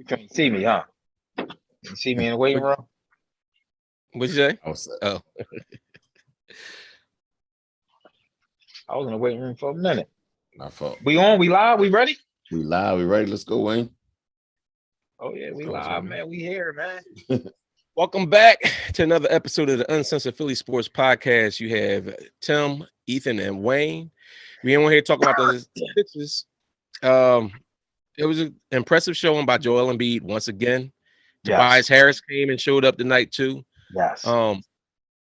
can't see me, huh? You see me in the waiting room? What'd you say? I was Oh, I was in the waiting room for a minute. my fault. We on? We live? We ready? We live. We ready? Let's go, Wayne. Oh yeah, we live, man. We here, man. welcome back to another episode of the Uncensored Philly Sports Podcast. You have Tim, Ethan, and Wayne. We ain't here talking about the Sixers. It was an impressive showing by Joel Embiid once again. Tobias Harris came and showed up tonight too. Yes.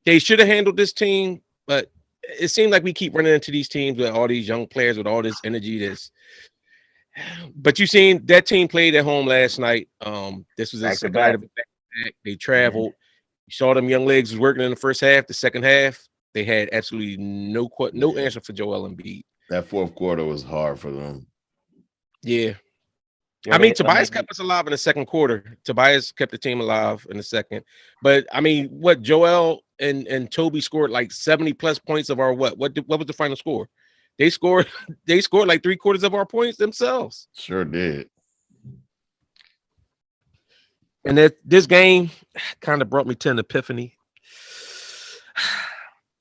They should have handled this team, but it seemed like we keep running into these teams with all these young players with all this energy. But you seen that team played at home last night. This was the second night of it back. They traveled. You saw them young legs was working in the first half. The second half, they had absolutely no answer for Joel Embiid. That fourth quarter was hard for them. Yeah. I mean, Tobias kept us alive in the second quarter. Tobias kept the team alive in the second. But I mean, what Joel and Toby scored like 70 plus points of our what was the final score? They scored like 3/4 of our points themselves. Sure did. And this game kind of brought me to an epiphany.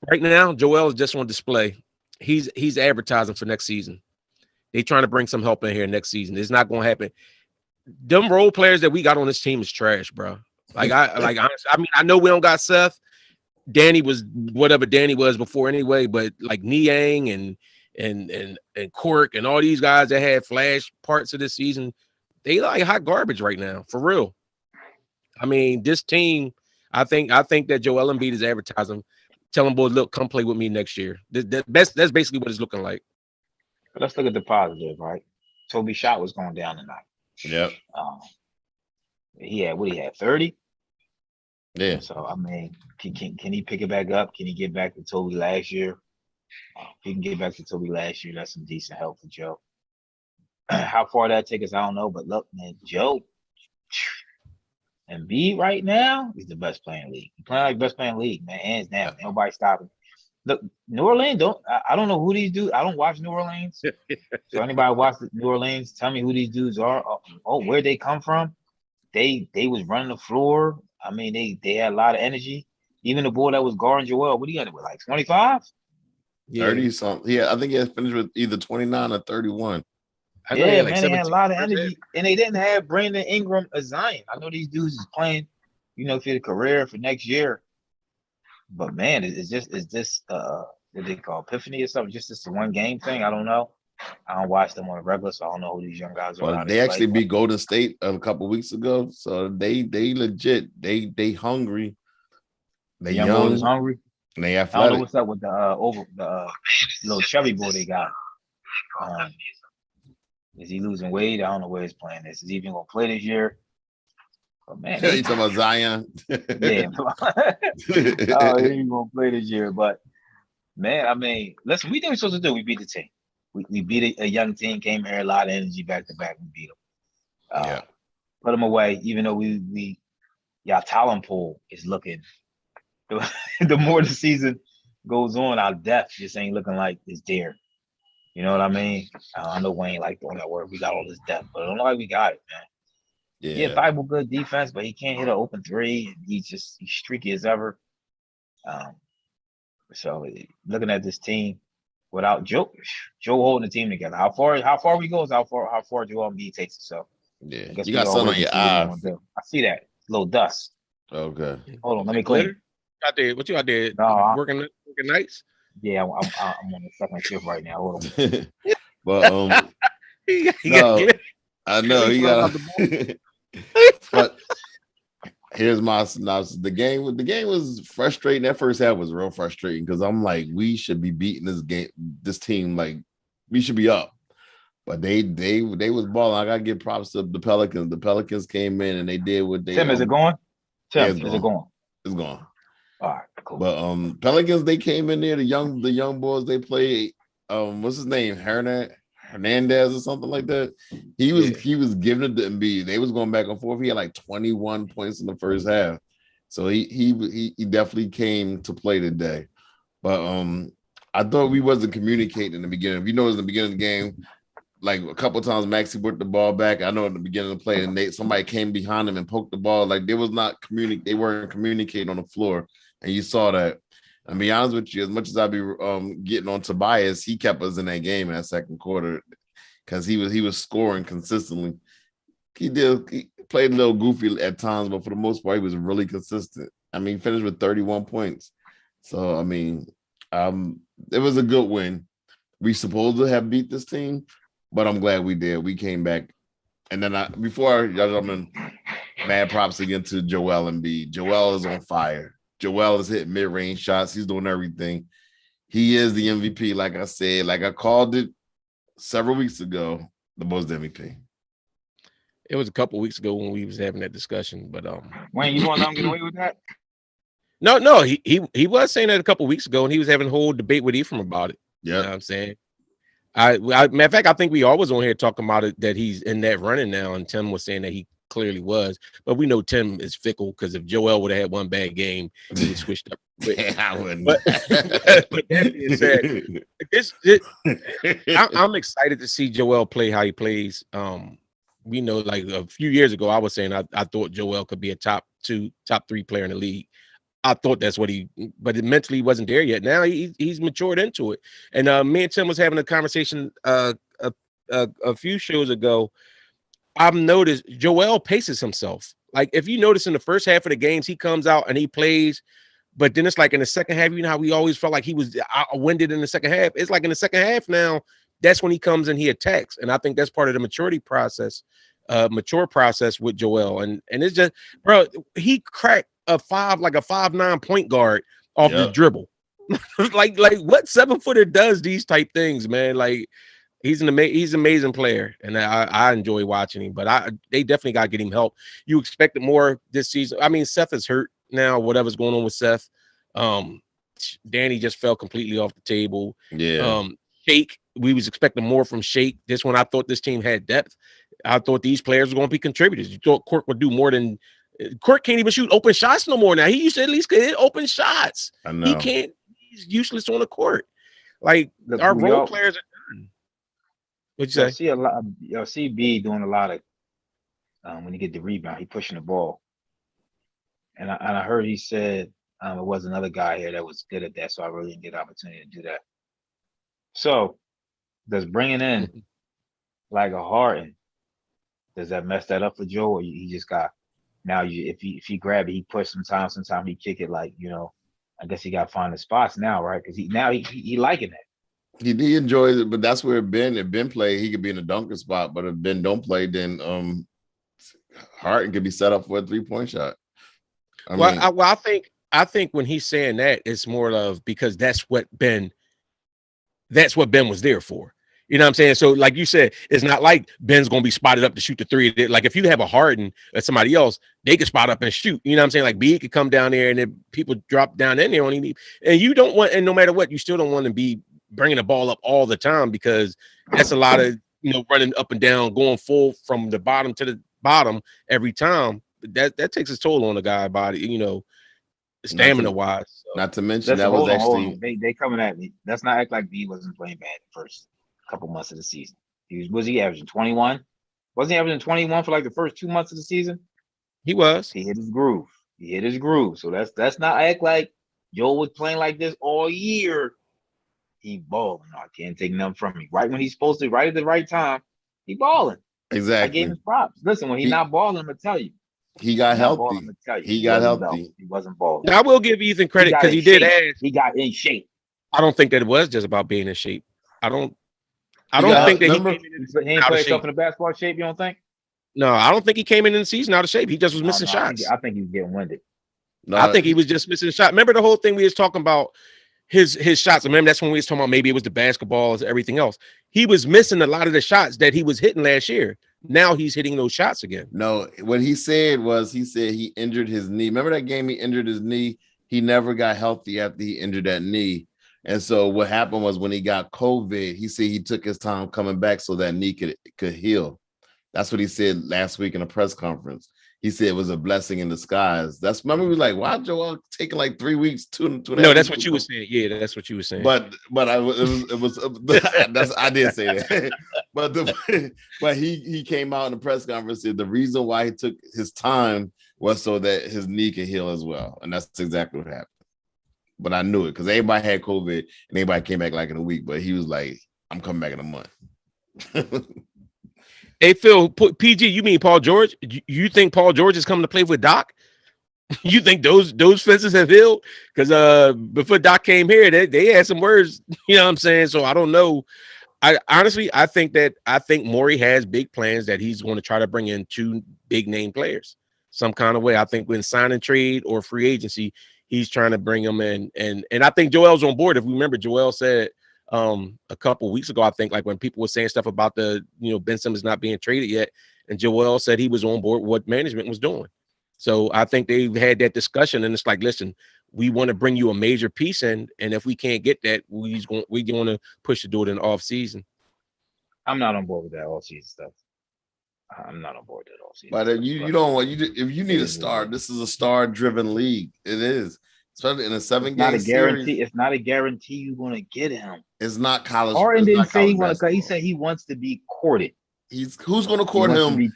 Right now, Joel is just on display. He's advertising for next season. They trying to bring some help in here next season. It's not going to happen. Them role players that we got on this team is trash, bro. Honestly, I mean, I know we don't got Seth. Danny was whatever Danny was before anyway, but like Niang and Cork and all these guys that had flash parts of this season, they like hot garbage right now, for real. I mean, this team, I think that Joel Embiid is advertising, telling boys, look, come play with me next year. That's basically what it's looking like. But let's look at the positive, right? Toby shot was going down tonight. Yep. He had 30. Yeah. So I mean, can he pick it back up? Can he get back to Toby last year? If he can get back to Toby last year, that's some decent help for Joe. How far that take us, I don't know. But look, man, Joe and B right now, he's the best player in the league. He's playing like best player in the league, man. Hands down. Nobody stopping. Look, New Orleans, I don't know who these dudes. I don't watch New Orleans. So anybody watch New Orleans, tell me who these dudes are. Where they come from. They was running the floor. I mean, they had a lot of energy. Even the boy that was guarding Joel, what do you got with, like 25? 30 something. Yeah, I think he had finished with either 29 or 31. Yeah, man, they had a lot of energy. And they didn't have Brandon Ingram or Zion. I know these dudes is playing, for the career for next year. But man, is this what they call epiphany or something? Just this one game thing? I don't know. I don't watch them on a regular, so I don't know who these young guys are. Well, they actually beat Golden State a couple weeks ago, so they legit. They hungry. They young. Boys hungry. And they athletic. I don't know what's up with the little chubby boy they got. Is he losing weight? I don't know where his plan is. Is he even gonna play this year? But man, you talking about Zion? Yeah. Oh, he ain't gonna play this year. But man, I mean, listen, we did what we supposed to do. We beat the team. We beat a young team, came here, a lot of energy back to back. We beat them. Put them away, even though y'all talent pool is looking. The more the season goes on, our depth just ain't looking like it's there. You know what I mean? I know Wayne like throwing that word. We got all this depth, but I don't know why we got it, man. Yeah, Bible good defense, but he can't hit an open three. He's streaky as ever. So looking at this team without Joe holding the team together. How far we go is how far Joel Embiid takes it. So yeah, you got something on your eye. I see that little dust. Okay, hold on, let me clean. Out there, what you out there? No, working nights? Yeah, I'm on the second shift right now. Hold on. But no, I know you got. But here's my synopsis. The game was frustrating. That first half was real frustrating because I'm like, we should be beating this team. Like, we should be up. But they was balling. I gotta give props to the Pelicans. The Pelicans came in and they did what they. Tim, is it going? Tim, is it going? It's gone. All right, cool. But Pelicans, they came in there. The young boys, they played. What's his name? Hernandez or something like that. He was giving it to Embiid. They was going back and forth. He had like 21 points in the first half. So he definitely came to play today. But I thought we wasn't communicating in the beginning. If you notice in the beginning of the game, like a couple of times Maxey put the ball back. I know at the beginning of the play, and somebody came behind him and poked the ball. Like they weren't communicating on the floor, and you saw that. And be honest with you, as much as I be getting on Tobias, he kept us in that game in that second quarter because he was scoring consistently. He played a little goofy at times, but for the most part, he was really consistent. I mean, he finished with 31 points. So I mean, it was a good win. We supposed to have beat this team, but I'm glad we did. We came back. And then before y'all gentlemen, mad props again to Joel Embiid. Joel is on fire. Joel is hitting mid-range shots. He's doing everything. He is the MVP, like I said. Like I called it several weeks ago, the most MVP. It was a couple weeks ago when we was having that discussion, but Wayne, you want to let him get away with that? No, he was saying that a couple weeks ago, and he was having a whole debate with Ephraim about it. Yeah, you know what I'm saying. Matter of fact, I think we always on here talking about it that he's in that running now, and Tim was saying that he clearly was, but we know Tim is fickle because if Joel would have had one bad game, he would switched up. I wouldn't. But that being said, I'm excited to see Joel play how he plays. We know, like a few years ago, I was saying I thought Joel could be a top 2, top 3 player in the league. I thought that's what but mentally he wasn't there yet. Now he's matured into it. And me and Tim was having a conversation a few shows ago. I've noticed Joel paces himself. Like if you notice in the first half of the games, he comes out and he plays, but then it's like in the second half, you know how we always felt like he was winded in the second half. It's like in the second half now, that's when he comes and he attacks. And I think that's part of the mature process with Joel. And it's just, bro, he cracked a 5'9" point guard off the dribble. like what 7-footer does these type things, man? Like he's an amazing player, and I enjoy watching him. But they definitely got to get him help. You expected more this season. I mean, Seth is hurt now. Whatever's going on with Seth, Danny just fell completely off the table. Yeah. Shake, we was expecting more from Shake. This one, I thought this team had depth. I thought these players were going to be contributors. You thought Cork would do more than. Cork can't even shoot open shots no more now. He used to at least get open shots. I know. He can't. He's useless on the court. Like our role players are done. What'd you say? See a lot. See B doing a lot of when you get the rebound, he pushing the ball. And I heard he said it was another guy here that was good at that, so I really didn't get an opportunity to do that. So does bringing in like a Harden, does that mess that up for Joe, or he just got? Now, if he grab it, he push sometimes he kick it. Like, you know, I guess he got to find the spots now, right? Because he liking it. He enjoys it, but that's where if Ben play, he could be in a dunker spot. But if Ben don't play, then Harden could be set up for a 3-point shot. I think when he's saying that, it's more of because that's what Ben was there for. You know what I'm saying? So, like you said, it's not like Ben's going to be spotted up to shoot the 3. Like, if you have a Harden or somebody else, they can spot up and shoot. You know what I'm saying? Like, B could come down there and then people drop down in there on him. And you don't want, and no matter what, you still don't want to be bringing the ball up all the time because that's a lot of, running up and down, going full from the bottom to the bottom every time. That takes its toll on the guy body, stamina-wise. So. Not to mention that was actually... They coming at me. Let's not act like B wasn't playing bad at first couple months of the season. Was he averaging 21? Wasn't he averaging 21 for like the first 2 months of the season? He was. He hit his groove. So that's not act like Joe was playing like this all year. He balling. No, I can't take nothing from me. Right when he's supposed to, right at the right time, he balling. Exactly. I gave him props. Listen, when he's not balling, I'm gonna tell you. He got healthy. He got healthy. He wasn't balling. Now, I will give Ethan credit because he did ask. He got in shape. I don't think that it was just about being in shape. I don't think that he came in he ain't played himself in the basketball shape. You don't think? No, I don't think he came in the season out of shape. He just was missing shots. I think he was getting winded. No, I think he was just missing shots. Remember the whole thing we was talking about his shots. Remember that's when we was talking about maybe it was the basketballs, everything else. He was missing a lot of the shots that he was hitting last year. Now he's hitting those shots again. No, what he said he injured his knee. Remember that game he injured his knee? He never got healthy after he injured that knee. And so what happened was when he got COVID, he said he took his time coming back so that knee could heal. That's what he said last week in a press conference. he said it was a blessing in disguise. That's remember he was like, why Joel taking like 3 weeks, two No, that's what you were saying. Yeah, that's what you were saying. But it was that's I did say that. but he came out in the press conference and said the reason why he took his time was so that his knee could heal as well, and that's exactly what happened. But I knew it because everybody had COVID and everybody came back like in a week. But he was like, I'm coming back in a month. Hey, Phil, PG, you mean Paul George? You think Paul George is coming to play with Doc? You think those fences have healed? Because before Doc came here, they had some words, you know what I'm saying? So I don't know. I think Morey has big plans that he's going to try to bring in 2 big name players some kind of way. I think when sign and trade or free agency, he's trying to bring them in. And I think Joel's on board. If we remember, Joel said a couple of weeks ago, I think, like when people were saying stuff about Ben Simmons not being traded yet, and Joel said he was on board with what management was doing. So I think they've had that discussion, and it's like, listen, we want to bring you a major piece in, and if we can't get that, we're going to push to do it in the off season. I'm not on board with that all season stuff. I'm not on board with that all season. But if you need a star, this is a star driven league. It is. Especially in a 7-game series. It's not a guarantee you're going to get him. It's not college. Harden didn't say he wants. He said he wants to be courted. Who's going to court him?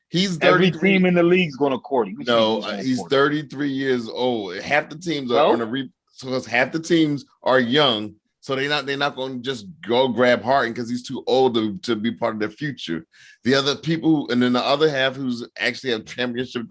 He's 33. Every team in the league is going to court him. No, he's 33 years old. Half the teams are on so half the teams are young, so they're not going to just go grab Harden because he's too old to be part of their future. The other people, and then the other half who's actually have championship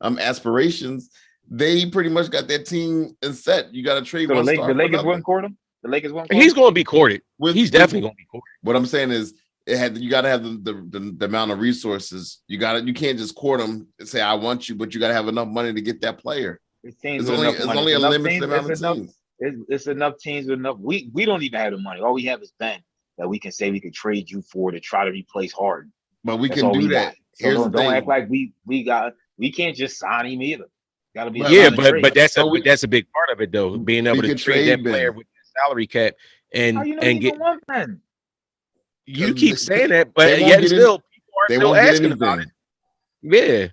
aspirations. They pretty much got their team set. You got to trade. So the Lakers wouldn't court him. The Lakers won't. He's going to be courted. He's definitely going to be courted. What I'm saying is, you got to have the amount of resources. You can't just court them and say I want you, but you got to have enough money to get that player. It's only a limited amount of teams. It's enough teams with enough. We don't even have the money. All we have is Ben that we can say we could trade you for to try to replace Harden. But we can do that. So don't act like we can't just sign him either. Gotta be but that's a big part of it though, being able to trade that player with the salary cap and get. You keep saying that, but yet still people are still asking about it. Yeah.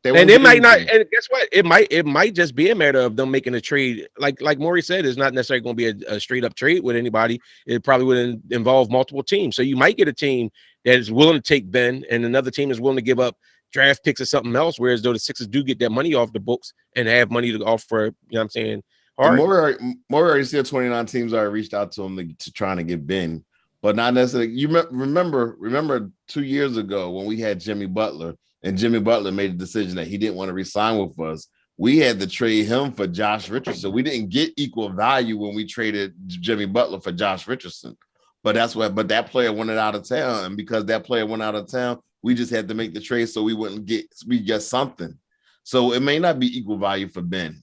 And it might not, and guess what? It might just be a matter of them making a trade. Like Morey said, it's not necessarily going to be a straight up trade with anybody. It probably would involve multiple teams. So you might get a team that is willing to take Ben, and another team is willing to give up draft picks or something else. Whereas though the Sixers do get that money off the books and have money to offer, you know what I'm saying? Morey already said 29 teams already reached out to him to trying to get Ben, but not necessarily. You remember 2 years ago when we had Jimmy Butler. And Jimmy Butler made a decision that he didn't want to resign with us. We had to trade him for Josh Richardson. We didn't get equal value when we traded Jimmy Butler for Josh Richardson. But that player went out of town. And because that player went out of town, we just had to make the trade so we get something. So it may not be equal value for Ben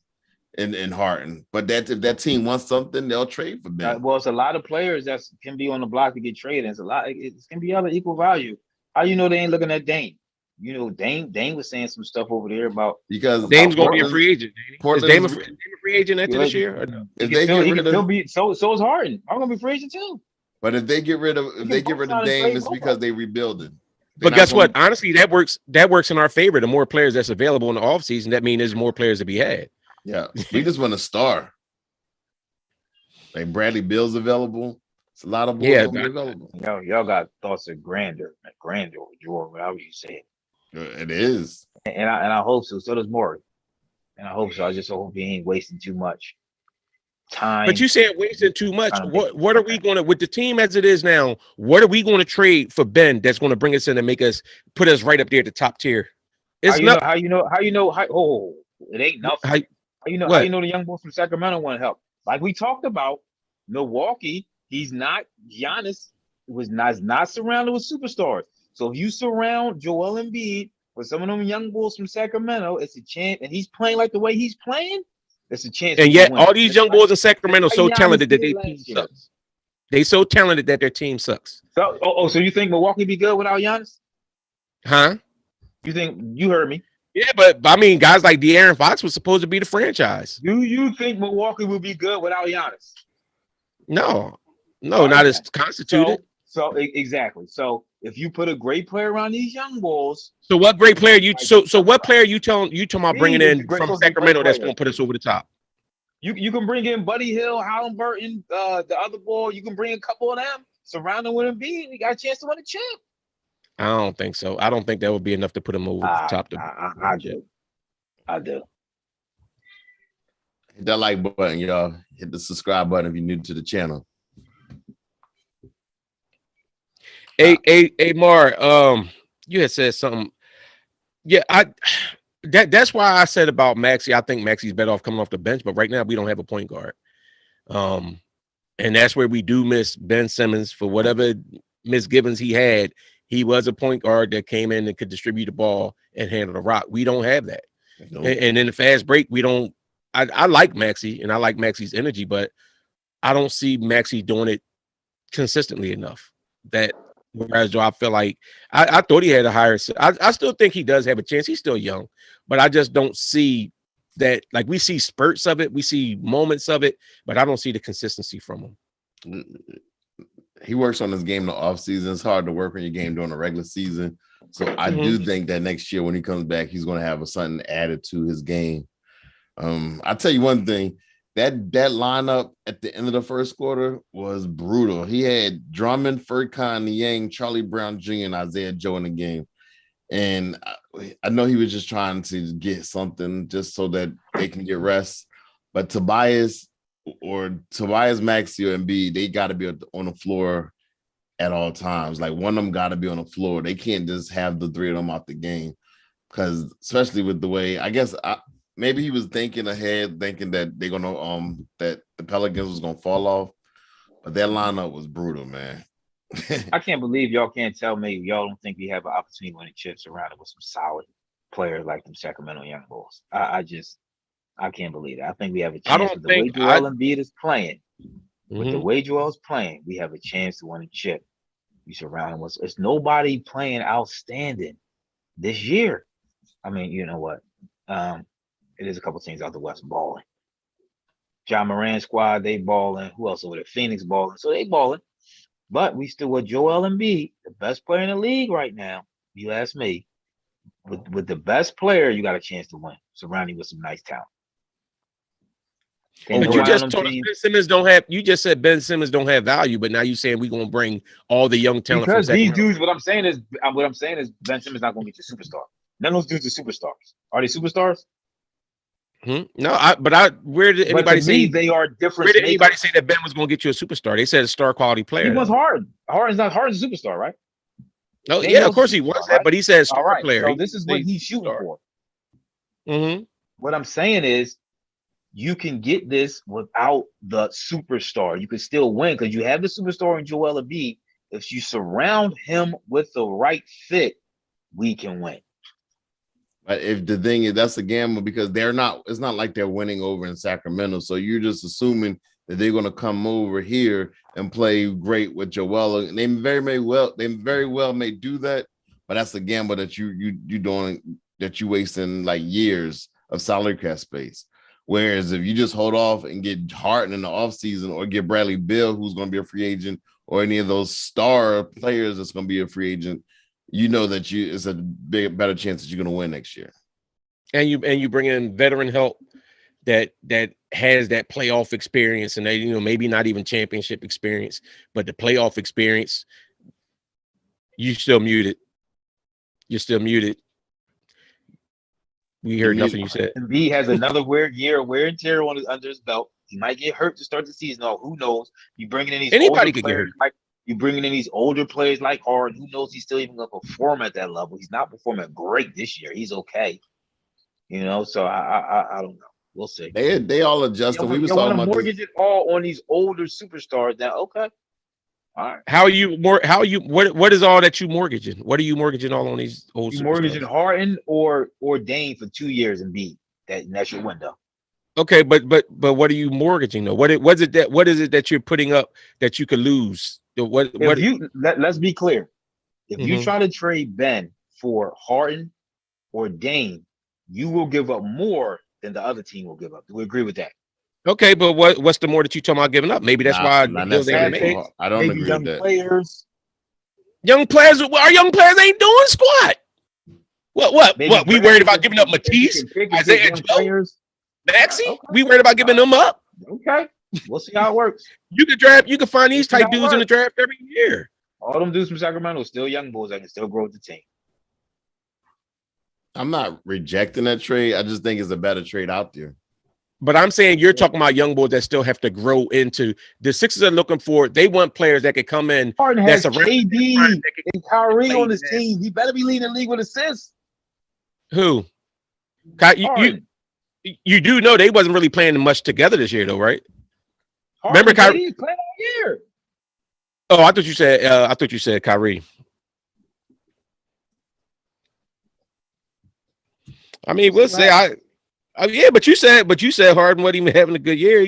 and Harden. But if that team wants something, they'll trade for Ben. Well, it's a lot of players that can be on the block to get traded. It's can be other equal value. How you know they ain't looking at Dame? You know, Dame was saying some stuff over there about Dame's going to be a free agent. Is Dame a free agent after this year? Or no? If they get rid of, so is Harden. I'm going to be free agent too. But if they get rid of Dame, it's because they rebuilding. But guess what? Honestly, that works in our favor. The more players that's available in the offseason, that means there's more players to be had. Yeah, we just want a star. Like Bradley Beal's available. It's a lot of boys available. Y'all got thoughts of grandeur, Jordan, whatever you say it. It is, and I hope so. So does Morey, and I hope so. I just hope he ain't wasting too much time. But you said wasting too much. What are we going to, with the team as it is now? What are we going to trade for Ben that's going to bring us in and put us right up there at the top tier? It's how you know. It ain't nothing. How you know the young boys from Sacramento want help? Like we talked about, Milwaukee. He's not Giannis. Was not surrounded with superstars. So if you surround Joel Embiid with some of them young bulls from Sacramento, it's a chance. And he's playing like the way he's playing, it's a chance. And yet all these young bulls in Sacramento are so talented that their team sucks. They so talented that their team sucks. So, so you think Milwaukee be good without Giannis? Huh? You think, you heard me. Yeah, but I mean, guys like De'Aaron Fox was supposed to be the franchise. Do you think Milwaukee will be good without Giannis? No, not as constituted. So exactly. So if you put a great player around these young bulls. So what great player you what player you talking about bringing in from Sacramento that's going to put us over the top? You can bring in Buddy Hill, Halliburton, the other ball. You can bring a couple of them, surround them with Embiid. We got a chance to win a chip. I don't think so. I don't think that would be enough to put him over the top. I do. Hit that like button, y'all. Hit the subscribe button if you're new to the channel. Hey, Mar, you had said something. Yeah, that's why I said about Maxey. I think Maxey's better off coming off the bench, but right now we don't have a point guard. And that's where we do miss Ben Simmons for whatever misgivings he had. He was a point guard that came in and could distribute the ball and handle the rock. We don't have that. Nope. And in the fast break, we don't. I like Maxey and I like Maxey's energy, but I don't see Maxey doing it consistently enough. Whereas I feel like I thought he had a higher. I still think he does have a chance. He's still young, but I just don't see that. Like we see spurts of it, we see moments of it, but I don't see the consistency from him. He works on his game in the off season. It's hard to work on your game during the regular season. So I do think that next year when he comes back, he's going to have something added to his game. I'll tell you one thing. That lineup at the end of the first quarter was brutal. He had Drummond, Furkan, Niang, Charlie Brown Jr., and Isaiah Joe in the game. And I know he was just trying to get something just so that they can get rest. But Tobias, Maxey, or Embiid, they got to be on the floor at all times. Like one of them got to be on the floor. They can't just have the three of them out the game because especially with the way, I guess maybe he was thinking ahead, thinking that they're gonna that the Pelicans was gonna fall off, but that lineup was brutal, man. I can't believe y'all can't tell me y'all don't think we have an opportunity to win chips surrounded with some solid players like them Sacramento Young Bulls. I can't believe it. I think we have a chance with the way Joel Embiid is playing. With the way Joel's playing, we have a chance to win a chip. We surround him with it's nobody playing outstanding this year. I mean, you know what? It is a couple teams out the West balling. John Moran squad, they balling. Who else over there? Phoenix balling. So they balling. But we still with Joel Embiid, the best player in the league right now. If you ask me, with the best player, you got a chance to win. Surrounding with some nice talent. But you just told us Ben Simmons don't have. You just said Ben Simmons don't have value, but now you're saying we're gonna bring all the young talent. Because these dudes, what I'm saying is Ben Simmons not gonna get your superstar. None of those dudes are superstars. Are they superstars? No, where did anybody say they are different? Where did anybody say that Ben was going to get you a superstar? They said a star quality player. He was Harden. Harden's a superstar, right? No, yeah, of course he was that, but he said star player. So this is what he's shooting for. What I'm saying is, you can get this without the superstar. You can still win because you have the superstar in Joel Embiid. If you surround him with the right fit, we can win. But if the thing is, that's a gamble because it's not like they're winning over in Sacramento. So you're just assuming that they're going to come over here and play great with Joel. And they very well may do that, but that's a gamble that you doing, that you wasting like years of salary cap space. Whereas if you just hold off and get Harden in the offseason or get Bradley Beal, who's going to be a free agent, or any of those star players that's going to be a free agent, you know that it's a better chance that you're going to win next year. And you bring in veteran help that has that playoff experience, and they, maybe not even championship experience, but the playoff experience. You're still muted. We heard nothing you said. Embiid has another wear and tear under his belt. He might get hurt to start the season. Oh, who knows? You bringing in these anybody could get hurt. You bringing in these older players like Harden. Who knows he's still even going to perform at that level? He's not performing great this year. He's okay. So I don't know. We'll see. They all adjusted. We was talking about mortgage it all on these older superstars. Now, okay. All right. What is all that you mortgaging? What are you mortgaging all on these old superstars? You mortgaging Harden or Dame for 2 years and Embiid. That's your window. Okay, but what are you mortgaging though? What is it that you're putting up that you could lose? Let's be clear. If you try to trade Ben for Harden or Dame, you will give up more than the other team will give up. Do we agree with that? Okay, but what's the more that you talking about giving up? Maybe that's why I don't agree with that. Players. Young players, our young players ain't doing squat. What? We worried about giving up Matisse, Isaiah Joe, Maxey? Okay. We worried about giving them up? Okay. We'll see how it works. You can find these type dudes in the draft every year. All them dudes from Sacramento, still young boys that can still grow with the team. I'm not rejecting that trade. I just think it's a better trade out there. But I'm saying you're talking about young boys that still have to grow into. The Sixers are looking for. They want players that can come in. Harden has KD and Kyrie on his team. He better be leading the league with assists. Who? You do know they wasn't really playing much together this year, though, right? Harden, remember Kyrie playing all year. Oh, I thought you said Kyrie. I mean, we'll say yeah, but you said Harden wasn't even having a good year.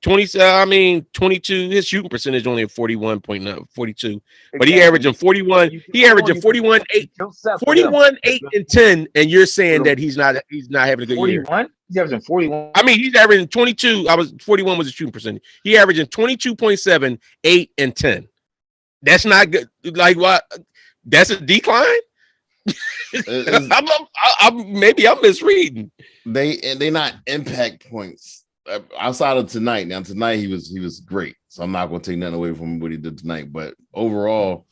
22. His shooting percentage only at 41.9, 42. But he averaging 41. He averaging 41, 8, 41, 8, and 10. And you're saying that he's not having a good 41? year. 41? He's averaging 41. I mean, he's averaging 22. 41 was his shooting percentage. He averaging 22.7, 8, and 10. That's not good. Like what? That's a decline. Maybe I'm misreading. They not impact points outside of tonight. Now tonight he was great, so I'm not going to take nothing away from what he did tonight. But overall,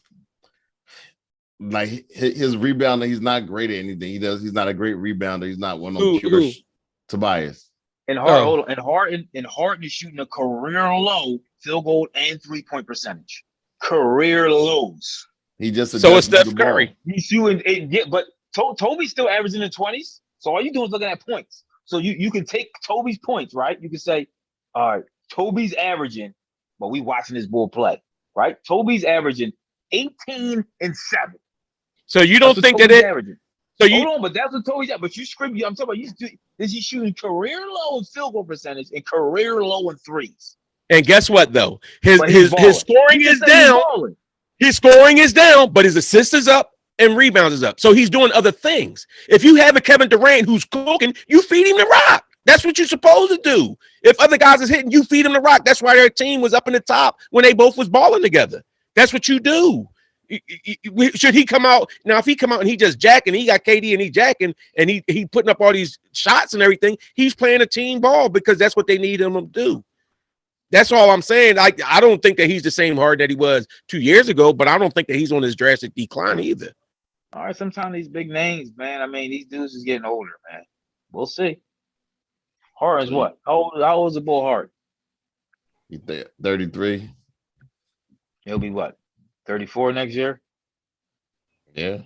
like his rebounding, he's not great at anything. He's not a great rebounder. He's not one of them pure Tobias. And Harden is shooting a career low field goal and 3-point percentage. Career lows. He just so it's Steph Curry. He's shooting it, but Toby's still averaging in the 20s. So all you do is looking at points. So you can take Toby's points, right? You can say, all right, Toby's averaging, but we watching this bull play, right? Toby's averaging 18 and 7. So you don't think that it? Averaging. So hold on, but that's what Toby's at. But you scream. I'm talking about he's shooting career low in field goal percentage and career low in threes. And guess what though? His scoring is down. His scoring is down, but his assist is up and rebounds is up. So he's doing other things. If you have a Kevin Durant who's cooking, you feed him the rock. That's what you're supposed to do. If other guys is hitting, you feed him the rock. That's why their team was up in the top when they both was balling together. That's what you do. Should he come out now? If he come out and he just jacking, he got KD and he jacking and he putting up all these shots and everything. He's playing a team ball because that's what they need him to do. That's all I'm saying. I don't think that he's the same Harden that he was 2 years ago, but I don't think that he's on his drastic decline either. All right, sometimes these big names, man. I mean, these dudes is getting older, man. We'll see. Harden's what? How old is the bull Harden? He's 33. He'll be what? 34 next year? Yeah.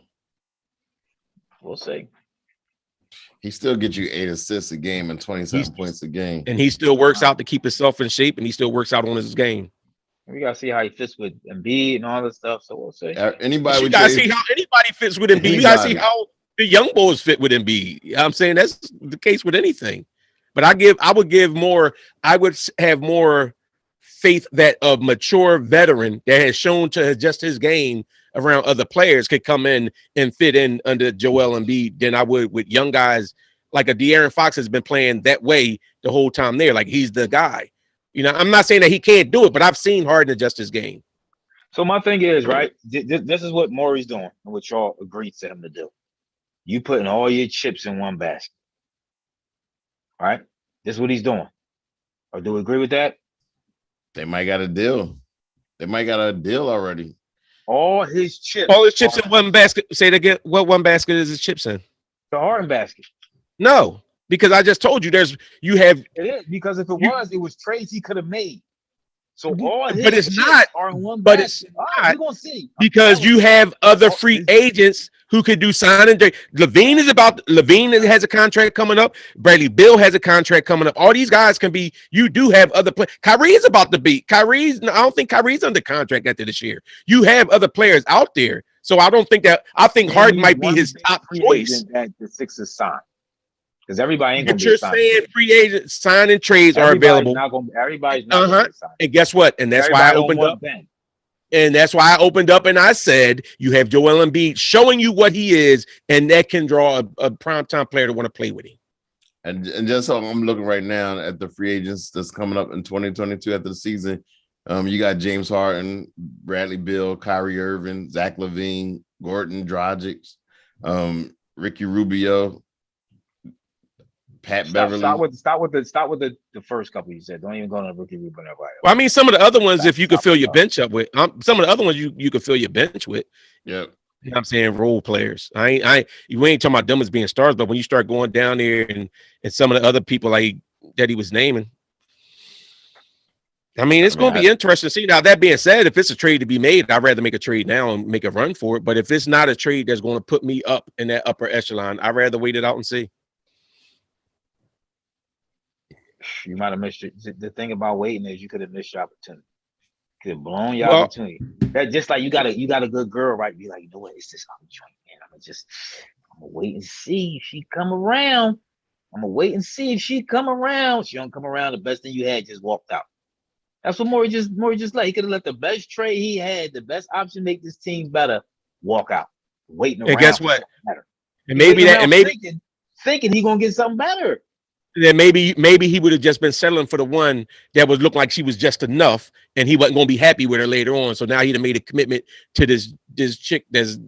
We'll see. He still gets you 8 assists a game and 27 points a game. And he still works out to keep himself in shape, and he still works out on his game. We got to see how he fits with Embiid and all this stuff, so we'll see. You got to see how anybody fits with Embiid. You got to see how the young boys fit with Embiid. I'm saying that's the case with anything. But I would have more faith that a mature veteran that has shown to adjust his game around other players could come in and fit in under Joel Embiid than I would with young guys like a De'Aaron Fox has been playing that way the whole time there. Like he's the guy. You know, I'm not saying that he can't do it, but I've seen Harden adjust his game. So my thing is, right, this is what Maury's doing and what y'all agreed to him to do. You putting all your chips in one basket. All right? This is what he's doing. Or do we agree with that? They might got a deal. They might got a deal already. All his chips in one basket. Say it again. What one basket is his chips in? The Harden basket. No, because I just told you it is because if it was trades he could have made. So all his chips are in one basket. But it's not. We're gonna see. Because you have other free agents who could do sign and trade. Levine has a contract coming up. Bradley Beal has a contract coming up. All these guys can be. You do have other players. Kyrie is about to be. I don't think Kyrie's under contract after this year. You have other players out there. So I don't think that. I think Harden might be his top choice. That the Sixers sign. Because everybody ain't going to be you're saying free agent sign and trades are available. Everybody's not going to sign. And guess what? And that's why I opened up. And that's why I opened up and I said, you have Joel Embiid showing you what he is, and that can draw a primetime player to want to play with him. And just so I'm looking right now at the free agents that's coming up in 2022 after the season, You got James Harden, Bradley Beal, Kyrie Irving, Zach LaVine, Gordon Dragic, Ricky Rubio, Pat Beverly. Start with the first couple you said. Don't even go on Ricky Rubio. Well, I mean, some of the other ones, if you could fill your bench up with, some of the other ones you could fill your bench with. Yep. You know what I'm saying? Role players. You ain't talking about them as being stars, but when you start going down there and some of the other people like that he was naming, I mean, it's going to be interesting to see. Now, that being said, if it's a trade to be made, I'd rather make a trade now and make a run for it. But if it's not a trade that's going to put me up in that upper echelon, I'd rather wait it out and see. You might have missed it. The thing about waiting is you could have missed your opportunity. Could have blown your opportunity. That just like you got a good girl, right? Be like, you know what? It's this opportunity, man. I'm gonna wait and see if she come around. I'm gonna wait and see if she come around. She don't come around. The best thing you had just walked out. That's what Morey just let. He could have let the best trade he had, the best option, make this team better, walk out, waiting around. And guess what? And maybe thinking he gonna get something better. Then maybe he would have just been settling for the one that would look like she was just enough, and he wasn't gonna be happy with her later on. So now he'd have made a commitment to this chick that's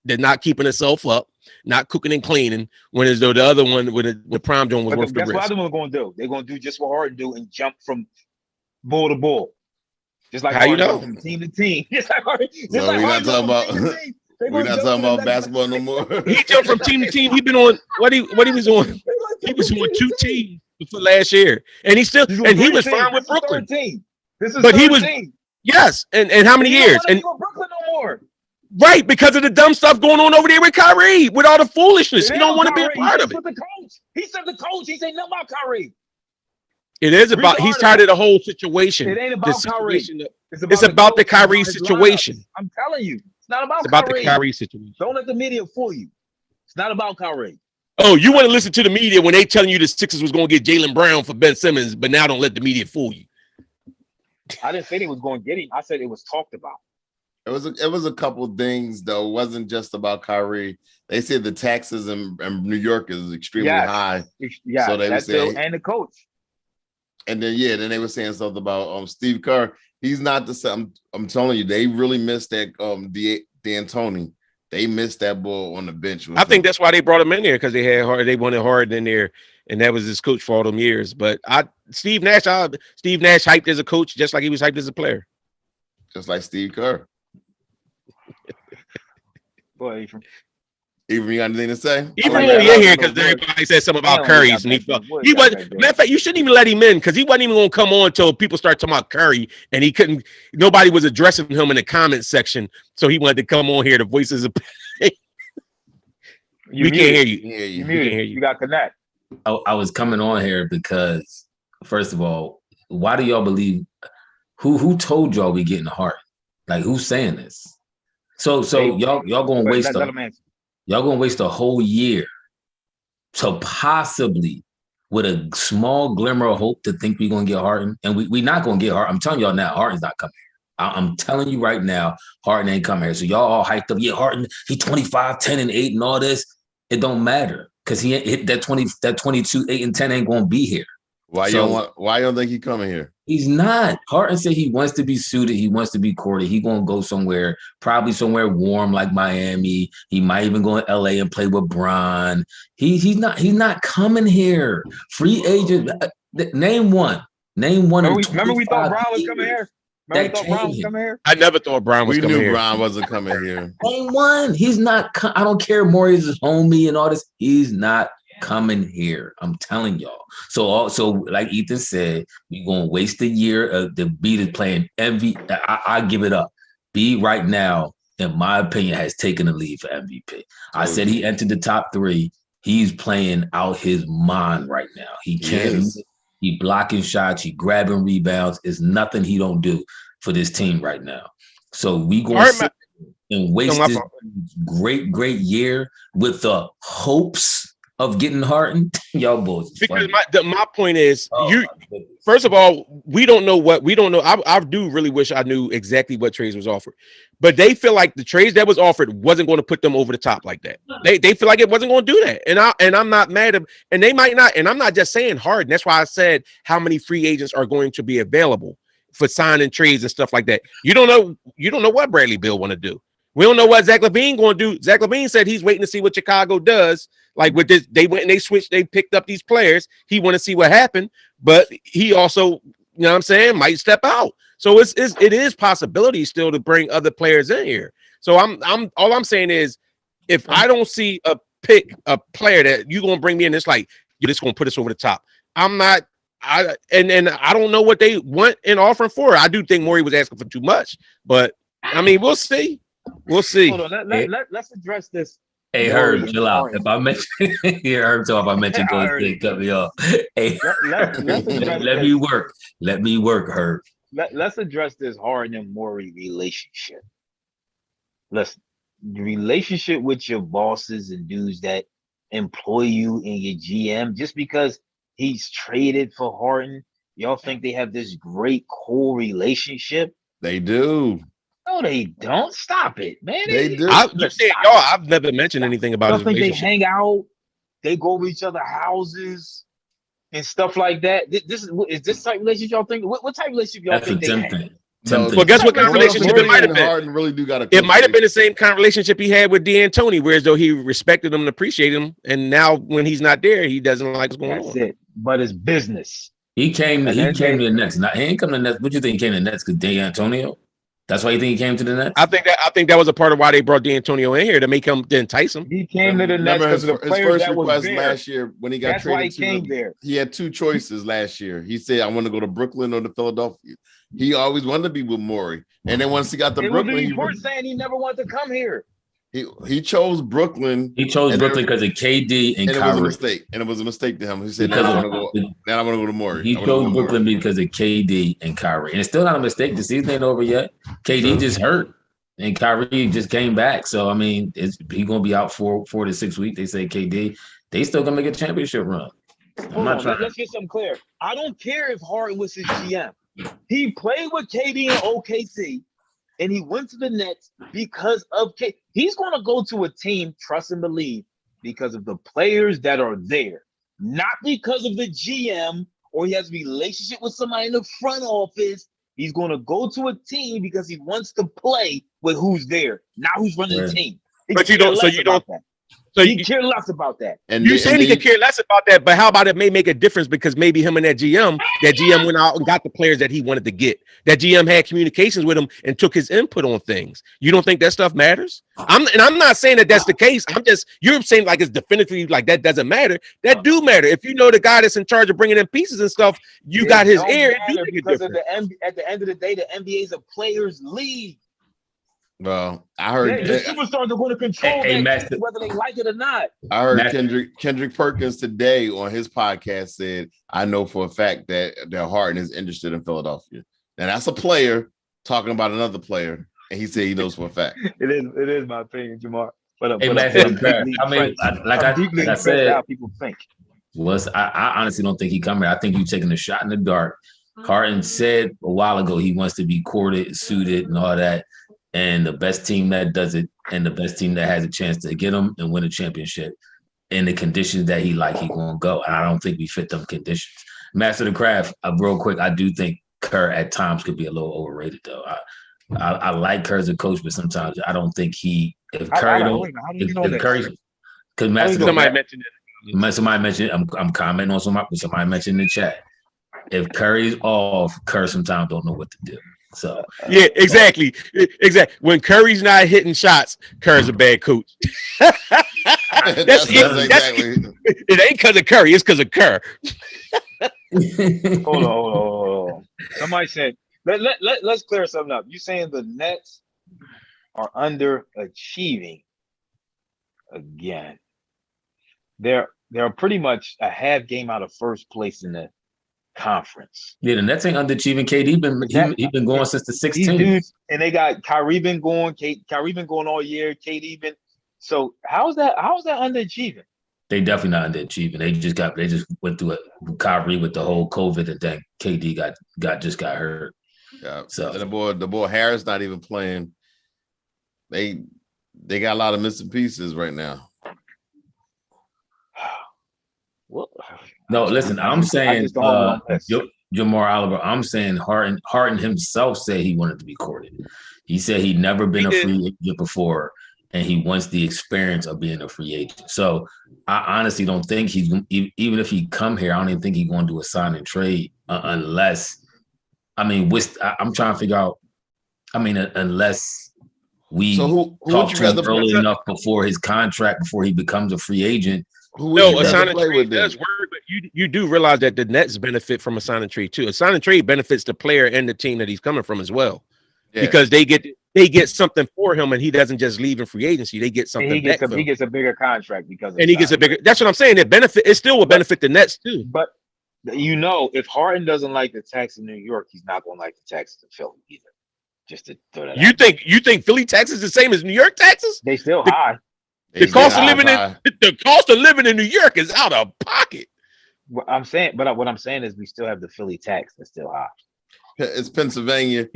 not keeping herself up, not cooking and cleaning. when as though the other one with Prime Jones was worth the risk. That's what other one's gonna do. They're gonna do just what Harden do and jump from bull to bull, just like how you know from team to team. Just like Harden. So we're not talking about. We're not talking about basketball no more. He jumped from team to team. He been on what he was on. He was on 2 teams for last year, and he was fine with Brooklyn. But he was team. Yes, and how many years? And Brooklyn no more. Right, because of the dumb stuff going on over there with Kyrie, with all the foolishness. He don't want to be a part of it. He said the coach. He said nothing about Kyrie. It is about. He's tired of the whole situation. It ain't about Kyrie. It's about the Kyrie situation. I'm telling you, it's not about. It's about the Kyrie situation. Don't let the media fool you. It's not about Kyrie. Oh, you want to listen to the media when they telling you the Sixers was going to get Jaylen Brown for Ben Simmons, but now don't let the media fool you. I didn't say they was going to get him. I said it was talked about. It was a couple of things though. It wasn't just about Kyrie. They said the taxes in New York is extremely high. Yeah, so they were saying, and the coach. And then they were saying something about Steve Kerr. He's not the same. I'm telling you, they really missed that D'Antoni. They missed that ball on the bench. I think that's why they brought him in there, because they wanted Harden in there, and that was his coach for all them years. But Steve Nash hyped as a coach just like he was hyped as a player. Just like Steve Kerr. Boy, Even you got anything to say? Even when you're here, because everybody said something about Curry's, and he wasn't. Matter of fact, you shouldn't even let him in, because he wasn't even going to come on until people start talking about Curry, and he couldn't. Nobody was addressing him in the comment section, so he wanted to come on here to voice his opinion. We can't hear you. You can't hear you. You got connect. I was coming on here because, first of all, why do y'all believe? Who told y'all we getting Harden? Like, who's saying this? So y'all gonna waste a whole year to possibly, with a small glimmer of hope, to think we're gonna get Harden, and we not gonna get Harden. I'm telling y'all now, Harden's not coming here. I'm telling you right now, Harden ain't coming here. So y'all all hyped up. Yeah, Harden, he 25, 10 and 8 and all this. It don't matter, because he hit that 22, 8 and 10 ain't gonna be here. Why you don't think he coming here? He's not. Harden said he wants to be suited. He wants to be courted. He gonna go somewhere, probably somewhere warm like Miami. He might even go to LA and play with Bron. He's not coming here. Free agent. Name one. Remember we thought Bron was coming here. I never thought Bron was coming here. We knew Bron wasn't coming here. Name one. He's not. I don't care. Morey's his homie and all this. He's not coming here. I'm telling y'all. So also, like Ethan said, we're gonna waste a year. The Beat is playing MVP. I give it up. B right now, in my opinion, has taken the lead for MVP. I said he entered the top 3. He's playing out his mind right now. He can't. He blocking shots. He grabbing rebounds. It's nothing he don't do for this team right now. So we gonna sit and waste this great year with the hopes of getting Harden. Y'all boys. Because my point is, first of all, we don't know. I do really wish I knew exactly what trades was offered, but they feel like the trades that was offered wasn't going to put them over the top like that. They feel like it wasn't going to do that, and I'm not mad at them, and they might not. And I'm not just saying Harden. That's why I said how many free agents are going to be available. for signing trades and stuff like that. You don't know what Bradley Beal want to do. We don't know what Zach LaVine going to do. Zach LaVine said he's waiting to see what Chicago does. Like with this, they went and they switched, they picked up these players. He want to see what happened, but he also, you know what I'm saying, might step out. So it is possibility still to bring other players in here. So all I'm saying is, if I don't see a player that you gonna bring me in, it's like you're just gonna put us over the top. I'm not. I don't know what they want in offering for. I do think Morey was asking for too much, but I mean, we'll see. We'll see. Hold on, let's address this. Hey, Herb, chill out. If I mention here, Herb, so if I mention Golden State, cut me off. Hey, let me work. Let me work, Herb. Let's address this Harden and Morey relationship. Listen, the relationship with your bosses and dudes that employ you and your GM, just because he's traded for Harden, y'all think they have this great cool relationship? They do. No, they don't. Stop it, man. They do. I've never mentioned anything about his relationship. They hang out, they go over each other's houses and stuff like that. Is this type of relationship y'all think? What type of relationship y'all think they have? Well, guess what kind of relationship it might have been? Harden really do got it might have been the same kind of relationship he had with D'Antoni, whereas though he respected him and appreciated him, and now when he's not there, he doesn't like what's going on. That's it. But it's business. He came to the Nets. Now, he ain't come to the Nets. What do you think he came to the Nets? Because D'Antonio? That's why you think he came to the Nets? I think that was a part of why they brought D'Antonio in here, to make him, to entice him. He came to the Nets because of the players that was there. Last year when he got traded. That's why he came there. He had two choices last year. He said, I want to go to Brooklyn or to Philadelphia. He always wanted to be with Morey. And then once he got to Brooklyn, he was saying he never wanted to come here. He chose Brooklyn. He chose Brooklyn because of KD and Kyrie. It was a mistake. And it was a mistake to him. He said, now I want to go to Morey. He chose Brooklyn because of KD and Kyrie. And it's still not a mistake. The season ain't over yet. KD just hurt. And Kyrie just came back. So, I mean, he's going to be out for 4 to 6 weeks. They say KD. They still going to make a championship run. Let's get something clear. I don't care if Harden was his GM. He played with KD in OKC. And he went to the Nets because of K. He's going to go to a team, trust and believe, because of the players that are there, not because of the GM or he has a relationship with somebody in the front office. He's going to go to a team because he wants to play with who's there, not who's running the team. But you don't. So you don't. So you care less about that. And you saying he could care less about that, but how about it may make a difference because maybe him and that GM went out and got the players that he wanted to get. That GM had communications with him and took his input on things. You don't think that stuff matters? I'm not saying that that's the case. You're saying like it's definitively like that doesn't matter. That do matter. If you know the guy that's in charge of bringing in pieces and stuff, you got his ear. Because at the end of the day, the NBA is a players' league. Well, I heard the superstars are going to control whether they like it or not. I heard Kendrick Perkins today on his podcast said, I know for a fact that Harden is interested in Philadelphia. And that's a player talking about another player. And he said he knows for a fact. It is my opinion, Jamar. But I said, how people think. I honestly don't think he coming. I think you're taking a shot in the dark. Harden said a while ago he wants to be courted, suited, and all that. And the best team that does it, and the best team that has a chance to get him and win a championship in the conditions that he like, he gonna go. And I don't think we fit them conditions. Master of the craft, real quick, I do think Kerr at times could be a little overrated though. I like Kerr as a coach, but sometimes I don't think because somebody mentioned it. Somebody mentioned it. I'm commenting on somebody mentioned in the chat. If Curry's off, Kerr sometimes don't know what to do. So yeah, exactly. When Curry's not hitting shots, Kerr's a bad coach. That's exactly. It ain't because of Curry, it's because of Kerr. Hold on. Somebody said, let's clear something up. You saying the Nets are underachieving again? They're pretty much a half game out of first place in the conference. Yeah, the Nets ain't underachieving. KD been going since the 16th. And they got Kyrie been going. Kyrie been going all year. KD been. So how's that underachieving? They definitely not underachieving. They just went through it. Kyrie with the whole COVID, and then KD got hurt. Yeah. So and the boy Harris not even playing. They got a lot of missing pieces right now. Well, no, listen, I'm saying Jamar Oliver. I'm saying Harden himself said he wanted to be courted. He said he'd never been a free agent before, and he wants the experience of being a free agent. So I honestly don't think he's, even if he come here, I don't even think he's going to do a sign and trade unless, I'm trying to figure out, unless we talk to him early enough before his contract, before he becomes a free agent. A sign and trade does work, but you do realize that the Nets benefit from a sign and trade too. A sign and trade benefits the player and the team that he's coming from as well, because they get something for him, and he doesn't just leave in free agency. They get something. He gets a bigger contract because, and he gets a bigger. That's what I'm saying. It still will benefit the Nets too. But if Harden doesn't like the tax in New York, he's not going to like the taxes in Philly either. Just to throw that out. You think Philly taxes the same as New York taxes? They still high. The cost of living in New York is out of pocket. What I'm saying is we still have the Philly tax that's still high. It's Pennsylvania.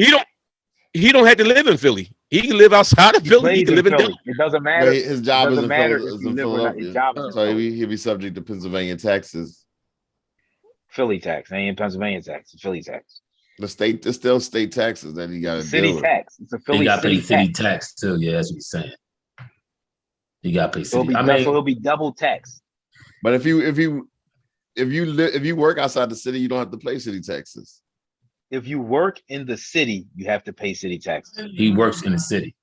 He don't have to live in Philly. He can live outside of Philly. He can live in Philly. It doesn't matter. His job is in Philadelphia. So he'll be subject to Pennsylvania taxes. Philly tax. They ain't Pennsylvania tax. It's Philly tax. There's still state taxes that he got to deal with. City tax. It's a Philly city tax too. Yeah, that's what he's saying. You got to pay city. So it'll be double tax. But if you work outside the city, you don't have to pay city taxes. If you work in the city, you have to pay city taxes. He works in the city.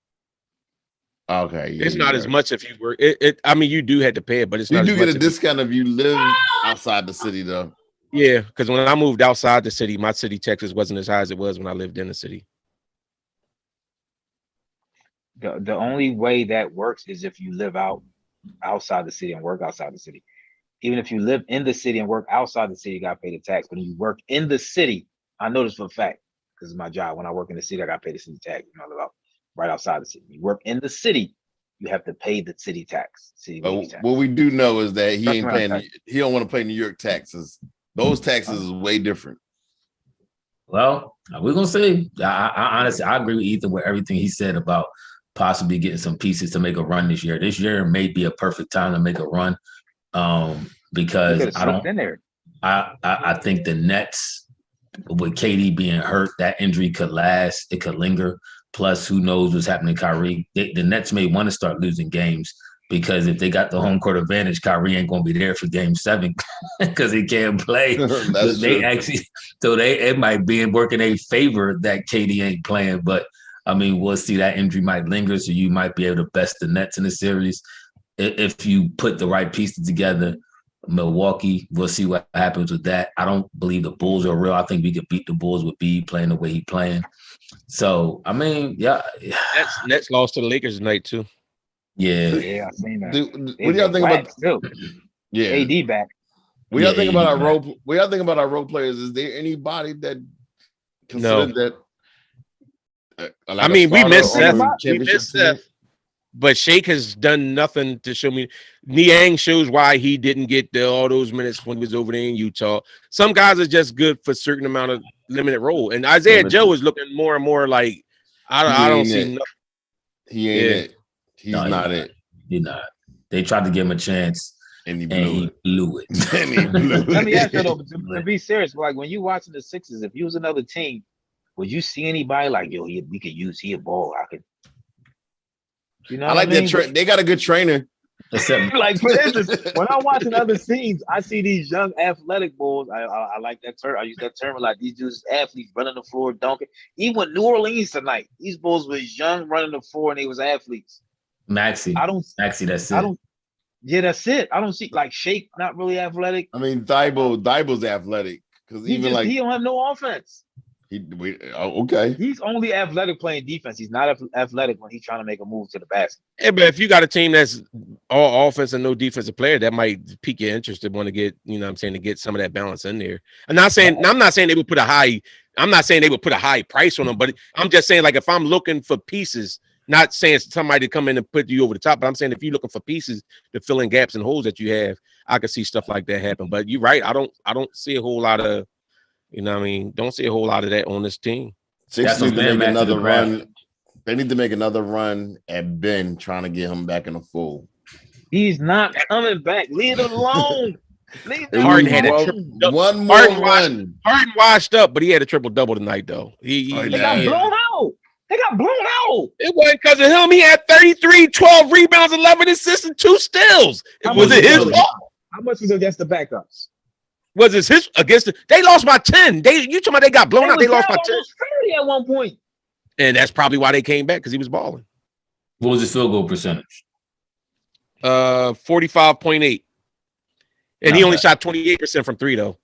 Okay, it's not as much if you work. You do have to pay it, but it's not. You do get a discount if you live outside the city, though. Yeah, because when I moved outside the city, my city taxes wasn't as high as it was when I lived in the city. The only way that works is if you live outside the city and work outside the city. Even if you live in the city and work outside the city, you got to pay the tax. But if you work in the city, I know this for a fact because it's my job. When I work in the city, I got to pay the city tax. I live right outside the city. You work in the city, you have to pay the city tax. What we do know is that he ain't paying. He don't want to pay New York taxes. Those taxes is way different. Well, we're gonna see. I honestly, I agree with Ethan with everything he said about possibly getting some pieces to make a run this year. This year may be a perfect time to make a run, because I think the Nets, with KD being hurt, that injury could last. It could linger. Plus, who knows what's happening to Kyrie? The Nets may want to start losing games because if they got the home court advantage, Kyrie ain't going to be there for Game 7 because he can't play. It might be working a favor that KD ain't playing. But we'll see. That injury might linger, so you might be able to best the Nets in the series if you put the right pieces together. Milwaukee, we'll see what happens with that. I don't believe the Bulls are real. I think we could beat the Bulls with B playing the way he playing. So, Nets lost to the Lakers tonight too. Yeah, I've seen that. What do y'all think about? Yeah, AD back. What y'all think about our role? What y'all think about our role players? Is there anybody that considered that? We missed Seth. But Shake has done nothing to show me. Niang shows why he didn't get all those minutes when he was over there in Utah. Some guys are just good for a certain amount of limited role. And Isaiah Joe is looking more and more like I don't see nothing. He ain't it. He's not it. He's not. They tried to give him a chance and he blew it. Let me ask you though, to be serious, like when you watching the Sixers, if you was another team, would you see anybody like, we could use a ball? I like that. They got a good trainer. Like for instance, when I'm watching other teams, I see these young athletic bulls. I like that term. I use that term a lot. These dudes, athletes, running the floor, dunking. Even New Orleans tonight, these bulls was young, running the floor, and they was athletes. Maxey, that's it. That's it. I don't see like Shake, not really athletic. Thibault's athletic because he don't have no offense. Okay. He's only athletic playing defense. He's not athletic when he's trying to make a move to the basket. Yeah, but if you got a team that's all offense and no defensive player, that might pique your interest to want to get, to get some of that balance in there. I'm not saying they would put a high price on them, but I'm just saying like if I'm looking for pieces, not saying somebody to come in and put you over the top, but I'm saying if you're looking for pieces to fill in gaps and holes that you have, I could see stuff like that happen. But you're right. I don't see a whole lot of. Don't see a whole lot of that on this team. Sixers need to make another run. They need to make another run at Ben, trying to get him back in the fold. He's not coming back. Leave it alone. Harden had a one more run. Harden washed up, but he had a triple double tonight, though. They got blown out. They got blown out. It wasn't because of him. He had 33, 12 rebounds, 11 assists, and 2 steals. Was it his fault? How much was against the backups? Was it his against the? They lost by 10. You talking about they got blown out? They lost by 10 at one point. And that's probably why they came back, because he was balling. What was his field goal percentage? 45.8. And he only shot 28% from 3, though.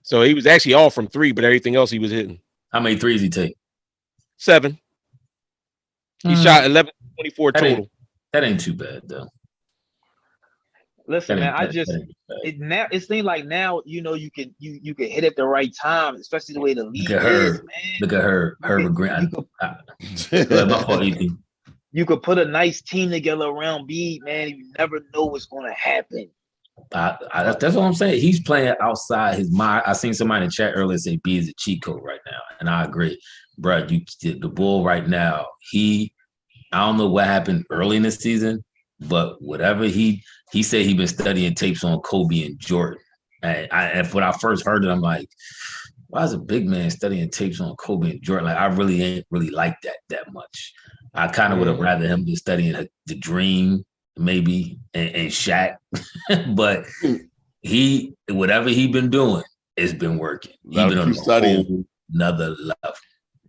So he was actually all from 3, but everything else he was hitting. How many threes he take? 7. He shot 11, 24 total. That ain't too bad, though. Listen, man, it seems like now, you can hit at the right time, especially the way the league is, man. Look at her. You could put a nice team together around Embiid, man. You never know what's going to happen. That's what I'm saying. He's playing outside his mind. I seen somebody in the chat earlier say B is a cheat code right now, and I agree, bro. The Bull right now. I don't know what happened early in the season, but whatever he said, he been studying tapes on Kobe and Jordan. And when I first heard it, I'm like, why is a big man studying tapes on Kobe and Jordan? Like, I really ain't really like that much. I kind of would have rather him be studying the Dream, maybe, and Shaq. But whatever he been doing, it's been working. He been on a whole another level.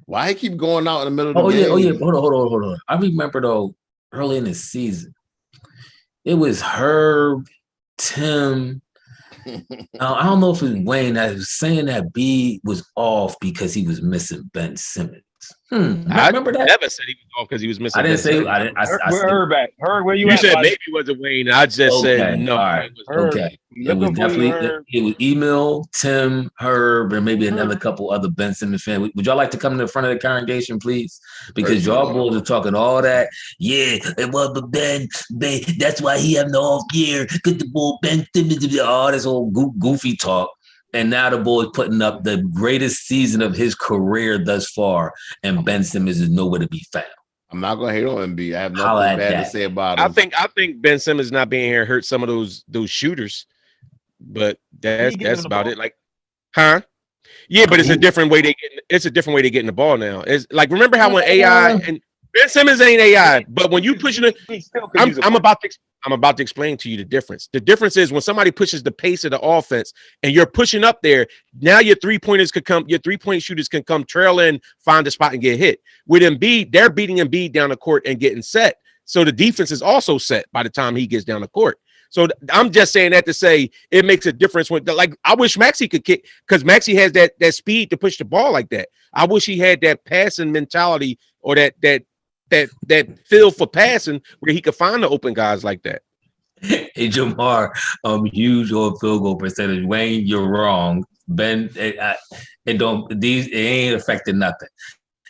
Why he keep going out in the middle of the game? Oh yeah. Hold on. I remember though, early in the season, it was Herb, Tim. I don't know if it was Wayne that was saying that B was off because he was missing Ben Simmons. I remember that. Never said he was off because he was missing. I didn't say. I didn't. Where Herb at? Herb, where you at? You said maybe it wasn't Wayne. I just said no. All right. Okay. It was definitely. It was Emil, Tim, Herb, and maybe another couple other Ben Simmons fans. Would y'all like to come to the front of the congregation, please? Because y'all boys are talking all that. Yeah, it was but Ben. That's why he have no off year. Because the bull Ben Simmons, all this old goofy talk. And now the boy is putting up the greatest season of his career thus far, and Ben Simmons is nowhere to be found. I'm not gonna hate on Embiid. I have nothing bad to say about him. I think Ben Simmons not being here hurt some of those shooters, but that's about it. Like, huh? Yeah, but it's a different way to get in the ball now. It's like, remember how when AI and Ben Simmons ain't AI, but when you pushing it, I'm about to explain to you the difference. The difference is when somebody pushes the pace of the offense and you're pushing up there, now your 3-pointers could come, your 3-point shooters can come trail in, find a spot and get hit. With Embiid, they're beating Embiid down the court and getting set. So the defense is also set by the time he gets down the court. So I'm just saying that to say it makes a difference when, like, I wish Maxey could kick, because Maxey has that speed to push the ball like that. I wish he had that passing mentality or that feel for passing where he could find the open guys like that. Hey Jamar, huge on field goal percentage. Wayne, you're wrong. Ben, it ain't affecting nothing.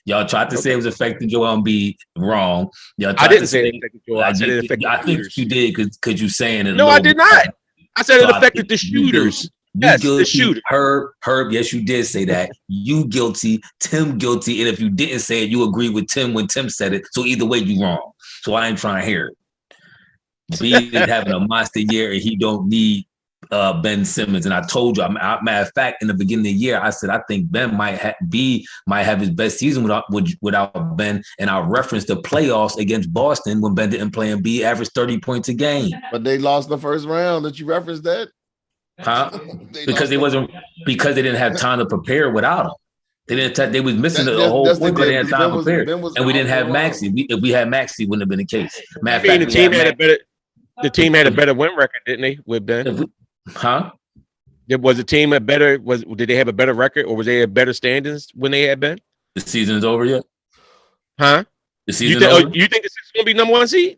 Y'all tried to say it was affecting Joel Embiid. Wrong. I didn't say it affected Joel. I said it affected I think you did because you saying it. No, I did not. I said it affected the shooters. Yes, the shooter. Herb, yes, you did say that. You guilty, Tim guilty. And if you didn't say it, you agree with Tim when Tim said it. So either way, you wrong. So I ain't trying to hear it. B is having a monster year and he don't need Ben Simmons. And I told you, matter of fact, in the beginning of the year, I said I think Ben might have his best season without Ben. And I referenced the playoffs against Boston when Ben didn't play and B averaged 30 points a game. But they lost the first round. Did you reference that? Huh? Because they didn't have time to prepare without him. They was missing the whole point because they had time to prepare. And we didn't have Maxey. If we had Maxey, wouldn't have been the case. Matter of fact, the team had a better win record, didn't they, with Ben? Huh? Was the team did they have a better record, or was they at better standings when they had Ben? The season is over yet? Huh? The season over? You think this is going to be number 1 seed?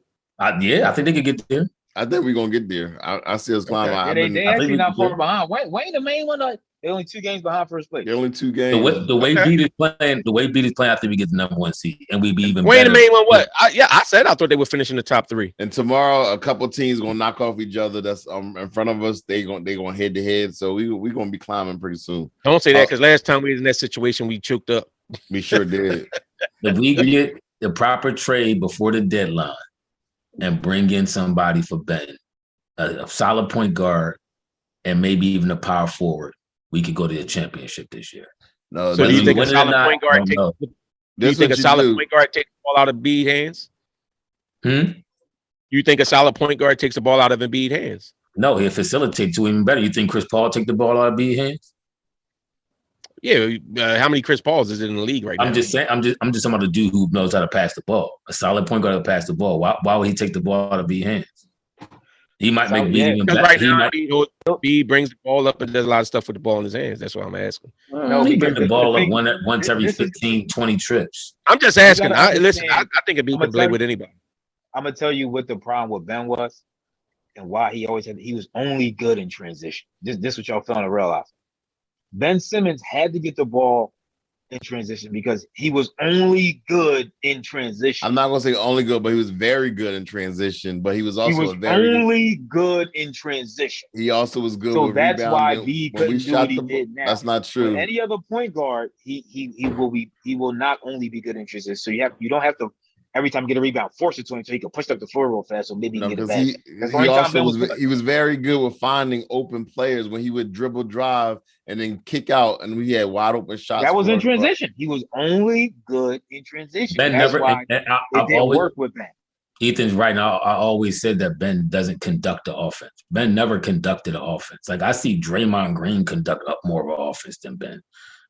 Yeah, I think they could get there. I think we're gonna get there. I see us climbing. Okay. They actually not far behind. Wayne the main one. They're only 2 games behind first place. They're only 2 games. The way Beat is playing, I think we get the number 1 seed, and we be even. Wayne the main one. What? I said I thought they were finishing the top 3. And tomorrow, a couple teams gonna knock off each other. That's in front of us. They gonna head to head. So we gonna be climbing pretty soon. Don't say that because last time we was in that situation, we choked up. We sure did. If we get the proper trade before the deadline and bring in somebody for Ben, a solid point guard, and maybe even a power forward, we could go to the championship this year. No, So do you think a solid point guard takes? Do you think a solid point guard takes the ball out of Embiid's hands? You think a solid point guard takes the ball out of Embiid's hands? No, he'll facilitate to even better. You think Chris Paul take the ball out of Embiid's hands? Yeah. How many Chris Pauls is in the league right now? I'm just saying. I'm just talking about the dude who knows how to pass the ball. A solid point guard to pass the ball. Why would he take the ball out of Embiid's hands? He might make Embiid. Because right now, Embiid brings the ball up and does a lot of stuff with the ball in his hands. That's what I'm asking. No, he brings the ball up once every 15, 20 trips. I'm just asking. I think Embiid can play with anybody. I'm gonna tell you what the problem with Ben was, and why he was only good in transition. This what y'all failing to realize. Ben Simmons had to get the ball in transition because he was only good in transition. I'm not gonna say only good, but he was very good in transition. But he was also good in transition. He also was good. So with that's rebounding. why B couldn't do what he did now. That's not true. With any other point guard, he will not only be good in transition. So you don't have to every time get a rebound, force it to him so he can push up the floor real fast. So maybe he can get it back. He was very good with finding open players when he would dribble, drive, and then kick out, and we had wide open shots. That was in transition. He was only good in transition. Ben That's never. Why it didn't work with Ben. Ethan's right now. I always said that Ben doesn't conduct the offense. Ben never conducted the offense. Like I see Draymond Green conduct up more of an offense than Ben.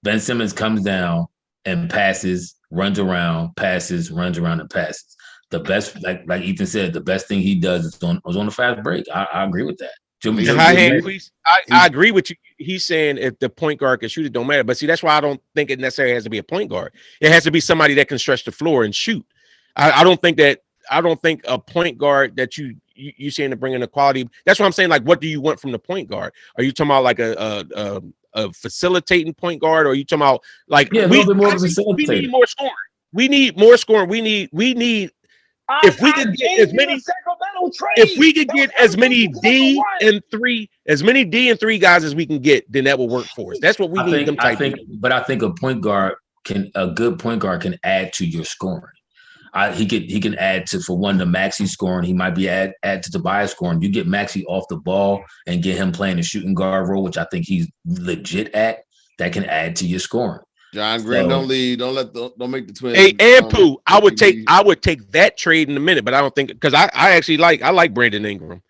Ben Simmons comes down and passes, runs around, passes, runs around, and passes. The best, like Ethan said, the best thing he does is on the fast break. I agree with that. I agree with you. He's saying if the point guard can shoot, it don't matter. But see, that's why I don't think it necessarily has to be a point guard. It has to be somebody that can stretch the floor and shoot. I don't think a point guard that you saying to bring in the quality. That's what I'm saying. Like, what do you want from the point guard? Are you talking about like a facilitating point guard, or are you talking about like a little bit more of a facilitator? We need more scoring. We need more scoring. We need. If we could get as many, if we could get as many D and three guys as we can get, then that will work for us. That's what we need. I think a good point guard can add to your scoring. He can add to, for one, the Maxey scoring. He might be add to Tobias scoring. You get Maxey off the ball and get him playing the shooting guard role, which I think he's legit at. That can add to your scoring. John Green, don't lead. Don't make the Twins. Hey, and Pooh, I would take that trade in a minute, but I don't think because I actually like Brandon Ingram.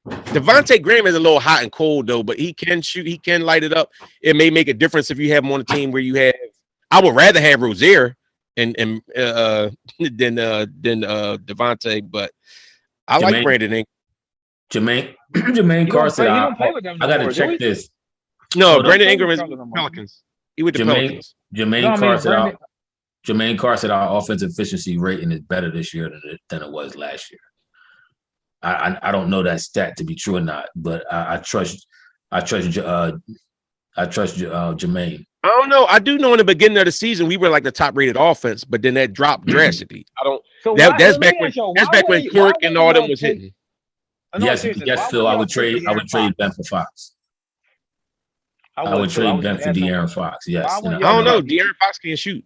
Devontae Graham is a little hot and cold though, but he can shoot. He can light it up. It may make a difference if you have him on a team where you have. I would rather have Rozier than Devontae, but I like Brandon Ingram. Jermaine Carr said, "I got to check this." No, Brandon Ingram is Pelicans. He with the Pelicans. Jermaine Carr said our offensive efficiency rating is better this year than it was last year. I don't know that stat to be true or not, but I trust Jermaine. I don't know. I do know in the beginning of the season we were like the top rated offense, but then that dropped drastically. I don't. So that's back when Kirk and all them was hitting. Yes, Phil. I would trade Ben for Fox. I would trade Ben for De'Aaron Fox. Yes. I don't know. De'Aaron Fox can't shoot.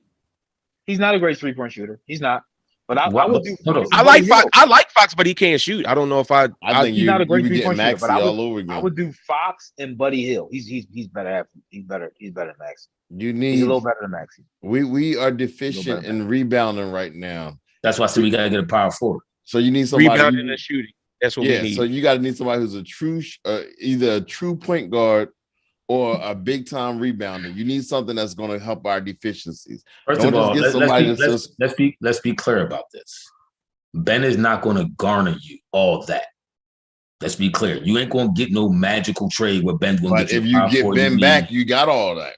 He's not a great 3-point shooter. He's not. But I would do. I like Fox. I like Fox, but he can't shoot. I don't know if I think he's not a great 3-point shooter. But I would do Fox and Buddy Hill. He's better. He's better than Maxey. He's a little better than Maxey. We are deficient in rebounding right now. That's why I said we gotta get a power forward. So you need somebody rebounding and shooting. That's what we need. So you gotta need somebody who's a true, either a true point guard or a big time rebounder. You need something that's going to help our deficiencies. First of all, let's be clear about this. Ben is not going to garner you all that. Let's be clear. You ain't going to get no magical trade where Ben's going to get you. If you get Ben back, you got all that.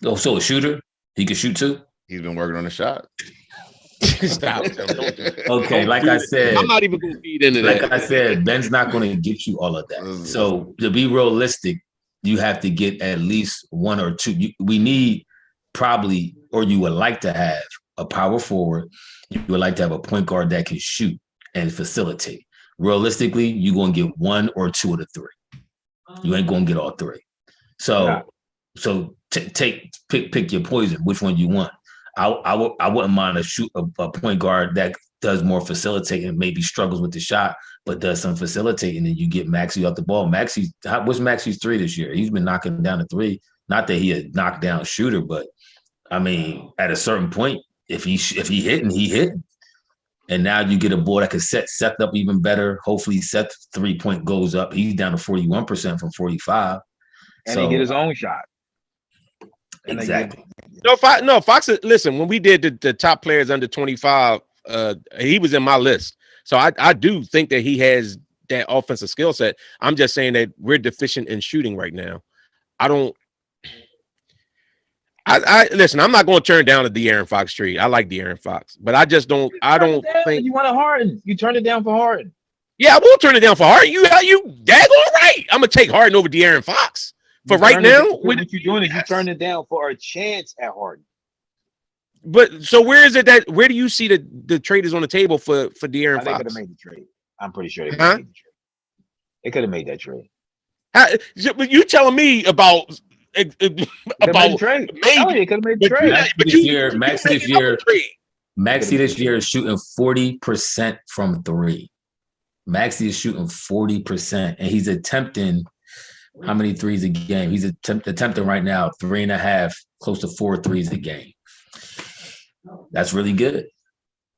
Oh, so a shooter? He can shoot too? He's been working on the shot. Stop. Okay, like I said, I'm not even going to feed into that. Like I said, Ben's not going to get you all of that. So to be realistic, you have to get at least one or two. We need probably, or you would like to have a power forward. You would like to have a point guard that can shoot and facilitate. Realistically, you're going to get one or two of the three. You ain't going to get all three. So pick your poison. Which one you want? I wouldn't mind a point guard that does more facilitating, maybe struggles with the shot, but does some facilitating, and you get Maxey off the ball. What's Maxey's three this year? He's been knocking down the three. Not that he a knockdown shooter, but I mean, at a certain point, if he hitting, he hitting. And now you get a boy that can set Seth up even better. Hopefully, Seth's 3-point goes up. He's down to 41% from 45. And he get his own shot. Exactly. No, Fox. Listen, when we did the top players under 25, he was in my list. So I do think that he has that offensive skill set. I'm just saying that we're deficient in shooting right now. I listen. I'm not going to turn down the De'Aaron Fox trade. I like De'Aaron Fox, but I just don't. I don't think you want a Harden. You turned it down for Harden. Yeah, I will turn it down for Harden. You daggone right. I'm gonna take Harden over De'Aaron Fox for right now. What you're doing is you turn it down for a chance at Harden. But so where do you see the trade is on the table for De'Aaron Fox? They could have made the trade. I'm pretty sure they could have made the trade. They could have made that trade. You telling me about trade? Maybe they could have made the trade. Maxey this year is shooting 40% from three. Maxey is shooting 40%, and he's attempting how many threes a game? He's attempting right now 3.5, close to 4 threes a game. That's really good.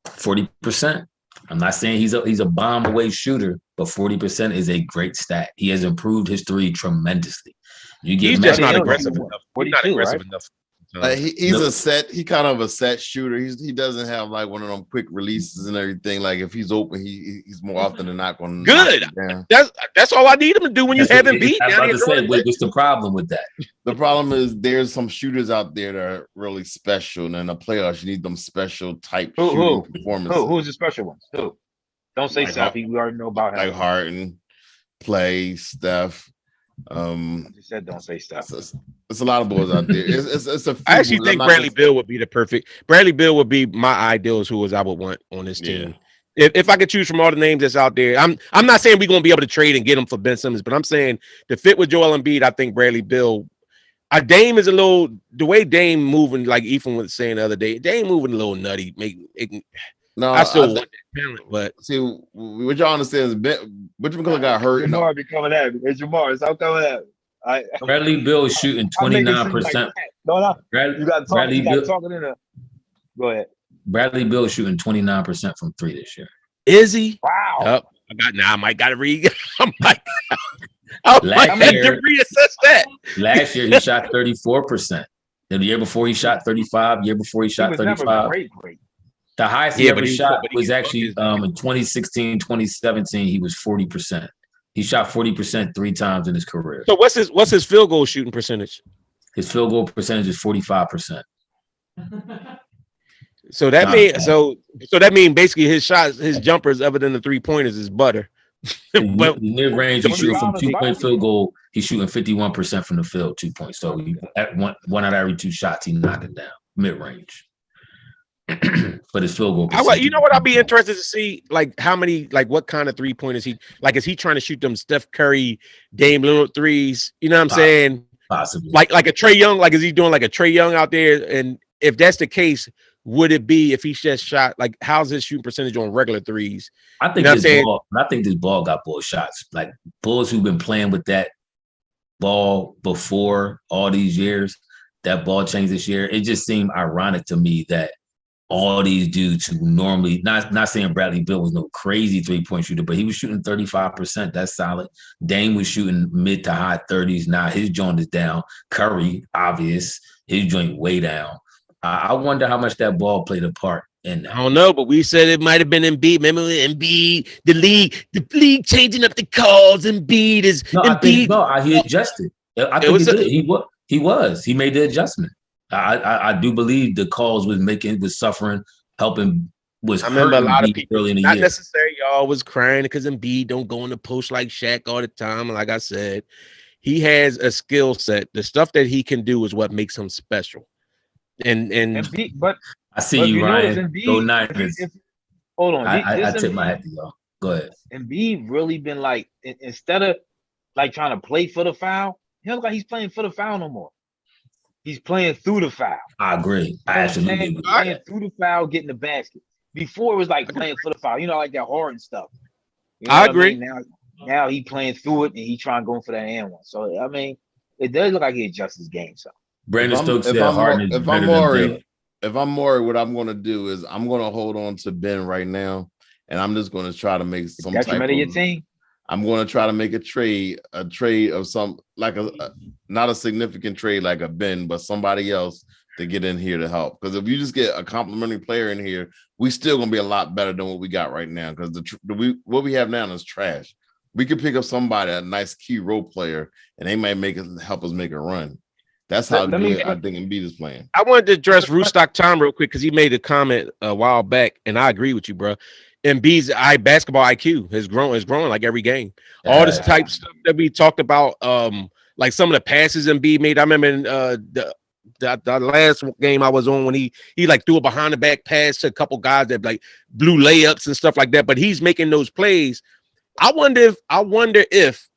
40%. I'm not saying he's a bomb away shooter, but 40% is a great stat. He has improved his three tremendously. He's just not aggressive enough. He's not aggressive enough. He's kind of a set shooter. He doesn't have like one of them quick releases and everything. Like if he's open, he's more often than not going to good. That's all I need him to do when you have Embiid. What's the problem with that? The problem is there's some shooters out there that are really special, and in the playoffs you need them special type shooting performances. Who's the special ones? Who? Don't say Steph. We already know about him. Like Harden, Clay, Steph. I just said don't say Steph. It's a lot of boys out there. It's a. I actually think Bradley Beal would be the perfect. Bradley Beal would be my ideal as who I would want on this team. If I could choose from all the names that's out there, I'm not saying we're going to be able to trade and get him for Ben Simmons, but I'm saying to fit with Joel Embiid, I think Bradley Beal. Dame is a little the way Dame moving, like Ethan was saying the other day. Dame moving a little nutty. I still want that talent, but see what y'all understand is Butcher McCullough got hurt. Jamar be coming at me. It's Jamar. Stop coming at me. Bradley Beal is shooting 29%. No. You got talking in there. Go ahead. Bradley Beal is shooting 29% from three this year. Is he? Wow. I might got to read. I might have to reassess that. Last year he shot 34%. The year before he shot 35. Year before he shot 35. Great. The highest he ever shot was actually in 2016, 2017. He was 40%. He shot 40% 3 times in his career. So what's his field goal shooting percentage? His field goal percentage is 45%. So that means basically his shots, his jumpers, other than the 3-pointers, is butter. But mid range, he's shooting from 2-point field goal. He's shooting 51% from the field, 2 points. So at one out of every 2 shots, he knocked it down mid range. But his field goal. You know what? I'll be interested to see how many, what kind of 3-pointers he is he trying to shoot them Steph Curry, Dame Lillard threes? You know what I'm saying? Possibly. Like a Trae Young. Is he doing like a Trae Young out there? And if that's the case, would it be if he just shot how's his shooting percentage on regular threes? I think this ball got bull shots. Like Bulls who've been playing with that ball before all these years, that ball changed this year. It just seemed ironic to me that all these dudes who normally not saying Bradley Beal was no crazy 3-point shooter, but he was shooting 35%. That's solid. Dame was shooting mid to high 30s. Now his joint is down. Curry, obvious, his joint way down. I wonder how much that ball played a part in that. I don't know, but we said it might have been Embiid. Remember Embiid, the league changing up the calls. Embiid is Embiid. He adjusted. I think he did. He was. He made the adjustment. I do believe the calls was suffering, helping. I remember a lot of people early in the not year. Necessarily y'all was crying because Embiid don't go in the post like Shaq all the time. And like I said, he has a skill set. The stuff that he can do is what makes him special. And Embiid, but I see you, Ryan. Go Niners. Hold on. I tip my hat to y'all. Go ahead. Embiid really been instead of trying to play for the foul, he don't look like he's playing for the foul no more. He's playing through the foul. I agree. I absolutely agree. Playing through the foul, getting the basket. Before it was like playing for the foul, like that Harden stuff. You know I agree. Now he playing through it and he trying going for that and one. So I mean, it does look like he adjusts his game. So Brandon Stokes said Harden is better than Bill. If I'm Morey, what I'm going to do is I'm going to hold on to Ben right now, and I'm just going to try to make some type of your team. I'm going to try to make a trade of some like not a significant trade like a Ben, but somebody else to get in here to help. Because if you just get a complimentary player in here, we still going to be a lot better than what we got right now. Because what we have now is trash. We could pick up somebody, a nice key role player, and they might help us make a run. That's how good I think Embiid is playing. I wanted to address Rootstock Tom real quick because he made a comment a while back, and I agree with you, bro. Embiid's basketball IQ has grown like every game. All this type stuff that we talked about, like some of the passes Embiid made. I remember in the last game I was on when he like threw a behind the back pass to a couple guys that like blew layups and stuff like that. But he's making those plays. I wonder if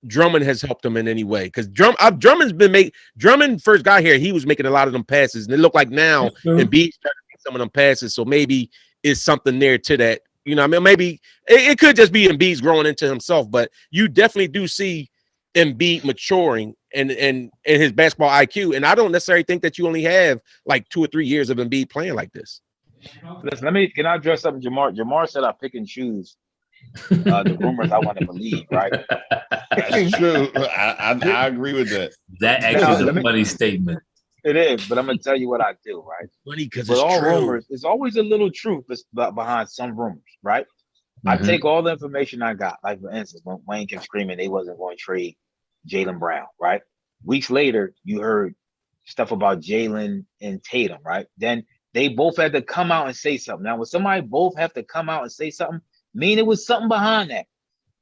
Drummond has helped him in any way, because Drummond first got here, he was making a lot of them passes, and it looked like now Embiid's trying to make some of them passes. So maybe it's something there to that. You know, I mean, maybe it could just be Embiid's growing into himself, but you definitely do see Embiid maturing and his basketball IQ. And I don't necessarily think that you only have like 2 or 3 years of Embiid playing like this. Listen, can I address something, Jamar? Jamar said I pick and choose the rumors I want to believe, right? That's true. I agree with that. That actually is a funny statement. It is, but I'm gonna tell you what I do, right? Funny because it's all true. Rumors, there's always a little truth behind some rumors, right? Mm-hmm. I take all the information I got. Like for instance, when Wayne kept screaming they wasn't going to trade Jaylen Brown, right? Weeks later, you heard stuff about Jaylen and Tatum, right? Then they both had to come out and say something. Now, when somebody both have to come out and say something, mean it was something behind that.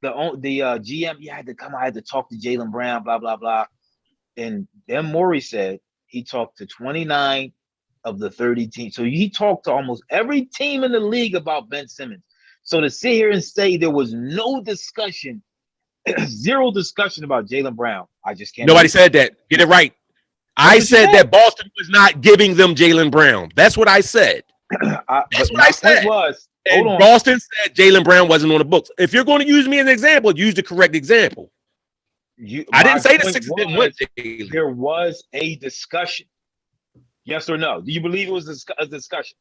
The GM, had to come out, had to talk to Jaylen Brown, blah, blah, blah. And then Morey said he talked to 29 of the 30 teams. So he talked to almost every team in the league about Ben Simmons. So to sit here and say there was no discussion, zero discussion about Jaylen Brown, I just can't. Nobody said that. Get it right. I said that Boston was not giving them Jaylen Brown. That's what I said. That's what I said. And Boston said Jaylen Brown wasn't on the books. If you're going to use me as an example, use the correct example. I didn't say the Sixers didn't want Jaylen. There was a discussion. Yes or no? Do you believe it was a discussion?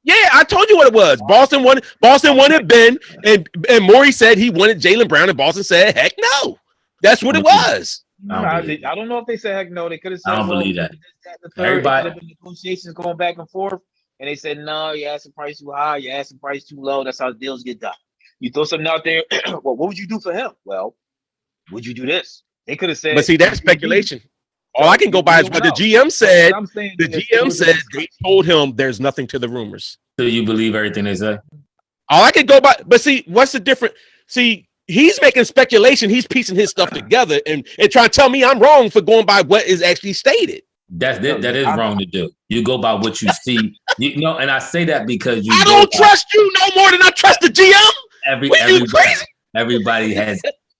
Yeah, I told you what it was. Boston wanted Ben, and Morey said he wanted Jaylen Brown, and Boston said, heck no. That's what it was. I don't know if they said heck no. They could have said, I don't believe that. Everybody negotiations going back and forth. And they said, no, you're asking price too high, you're asking price too low. That's how deals get done. You throw something out there, well, what would you do for him? Well, would you do this? They could have said. But see, that's speculation. All I can go by is what the GM said. The GM said they told him there's nothing to the rumors. So you believe everything they say? All I can go by, but see, what's the difference? See, he's making speculation. He's piecing his stuff together and trying to tell me I'm wrong for going by what is actually stated. That is wrong to do. You go by what you see. And I say that because I don't trust you no more than I trust the GM.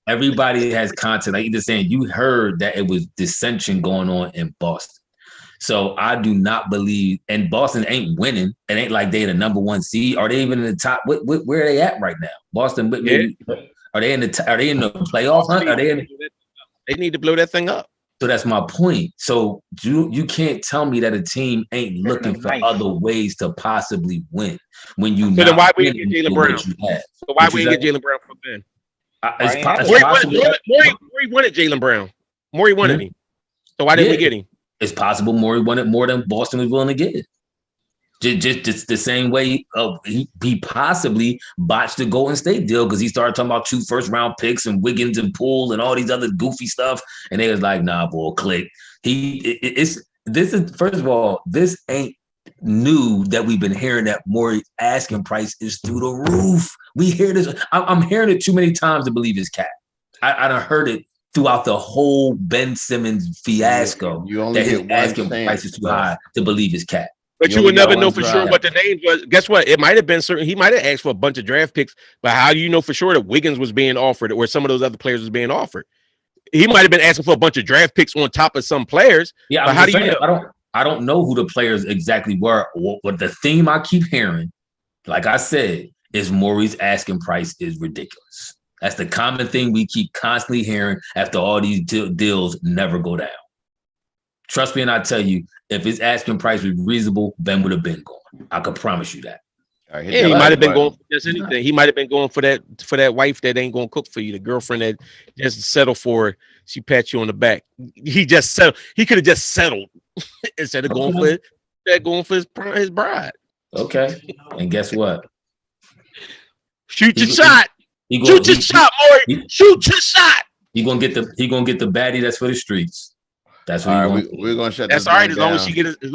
Everybody has content. Like you're saying, you heard that it was dissension going on in Boston. So I do not believe, and Boston ain't winning. It ain't like they the number one seed. Are they even in the top? Where are they at right now? Boston, are they in the playoff hunt? They need to blow that thing up. So that's my point. So you can't tell me that a team ain't looking for other ways to possibly win when you. So then why we get Jaylen Brown? So why we get Jaylen Brown from Ben? Morey wanted Jaylen Brown. Morey wanted him. So why didn't we get him? It's possible Morey wanted more than Boston was willing to give. Just the same way he possibly botched the Golden State deal because he started talking about 2 first-round picks and Wiggins and Poole and all these other goofy stuff, and they was like, "Nah, boy, click." This ain't new that we've been hearing that Morey asking price is through the roof. We hear this. I'm hearing it too many times to believe it's cat. I done heard it throughout the whole Ben Simmons fiasco. You only that his asking price is too high to believe it's cat. But you would never know for sure what the name was. Guess what? It might have been certain. He might have asked for a bunch of draft picks, but how do you know for sure that Wiggins was being offered or some of those other players was being offered? He might have been asking for a bunch of draft picks on top of some players. Yeah, but how do you know? I don't know who the players exactly were. What the theme I keep hearing like I said, is Maurice's asking price is ridiculous. That's the common thing we keep constantly hearing after all these deals never go down. Trust me, and I tell you, if his asking price was reasonable, Ben would have been going. I could promise you that. Yeah, he might have been going for just anything. He might have been going for that wife that ain't gonna cook for you, the girlfriend that just settled for it. She pat you on the back. He just settled. He could have just settled instead of going for his bride. Okay, and guess what? Shoot your shot. Shoot your shot, Maury. Shoot your shot. He gonna get the baddie that's for the streets. That's what we're gonna shut. That's all right as long as she get it, as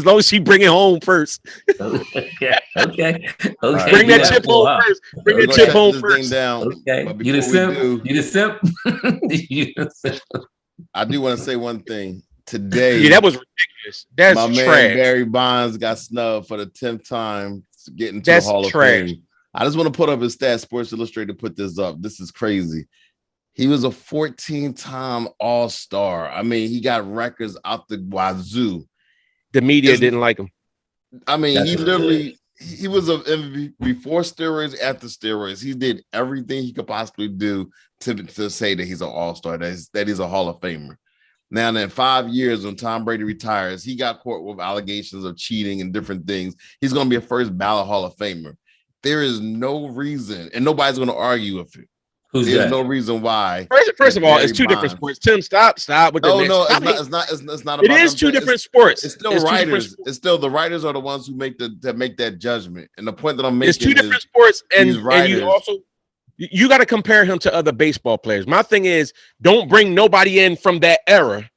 long as she bring it home first. Okay. Bring that chip home first. Bring that chip home first. Okay. You the simp. I do want to say one thing today. Yeah, that was ridiculous. That's my trash. man Barry Bonds got snubbed for the 10th time getting to the Hall of Fame. I just want to put up his stats. Sports Illustrated put this up. This is crazy. He was a 14-time All-Star. I mean, he got records out the wazoo. The media didn't like him. I mean, he was a MVP before steroids, after steroids. He did everything he could possibly do to say that he's an All-Star, that he's a Hall of Famer. Now, in 5 years, when Tom Brady retires, he got caught with allegations of cheating and different things. He's going to be a first ballot Hall of Famer. There is no reason, and nobody's going to argue with it. There's no reason why. First of all, it's two different sports. Tim, stop with the it's not. It is two different sports. It's still writers. It's still the writers are the ones who make that judgment. And the point that I'm making is it's two different sports, and you also you got to compare him to other baseball players. My thing is, don't bring nobody in from that era.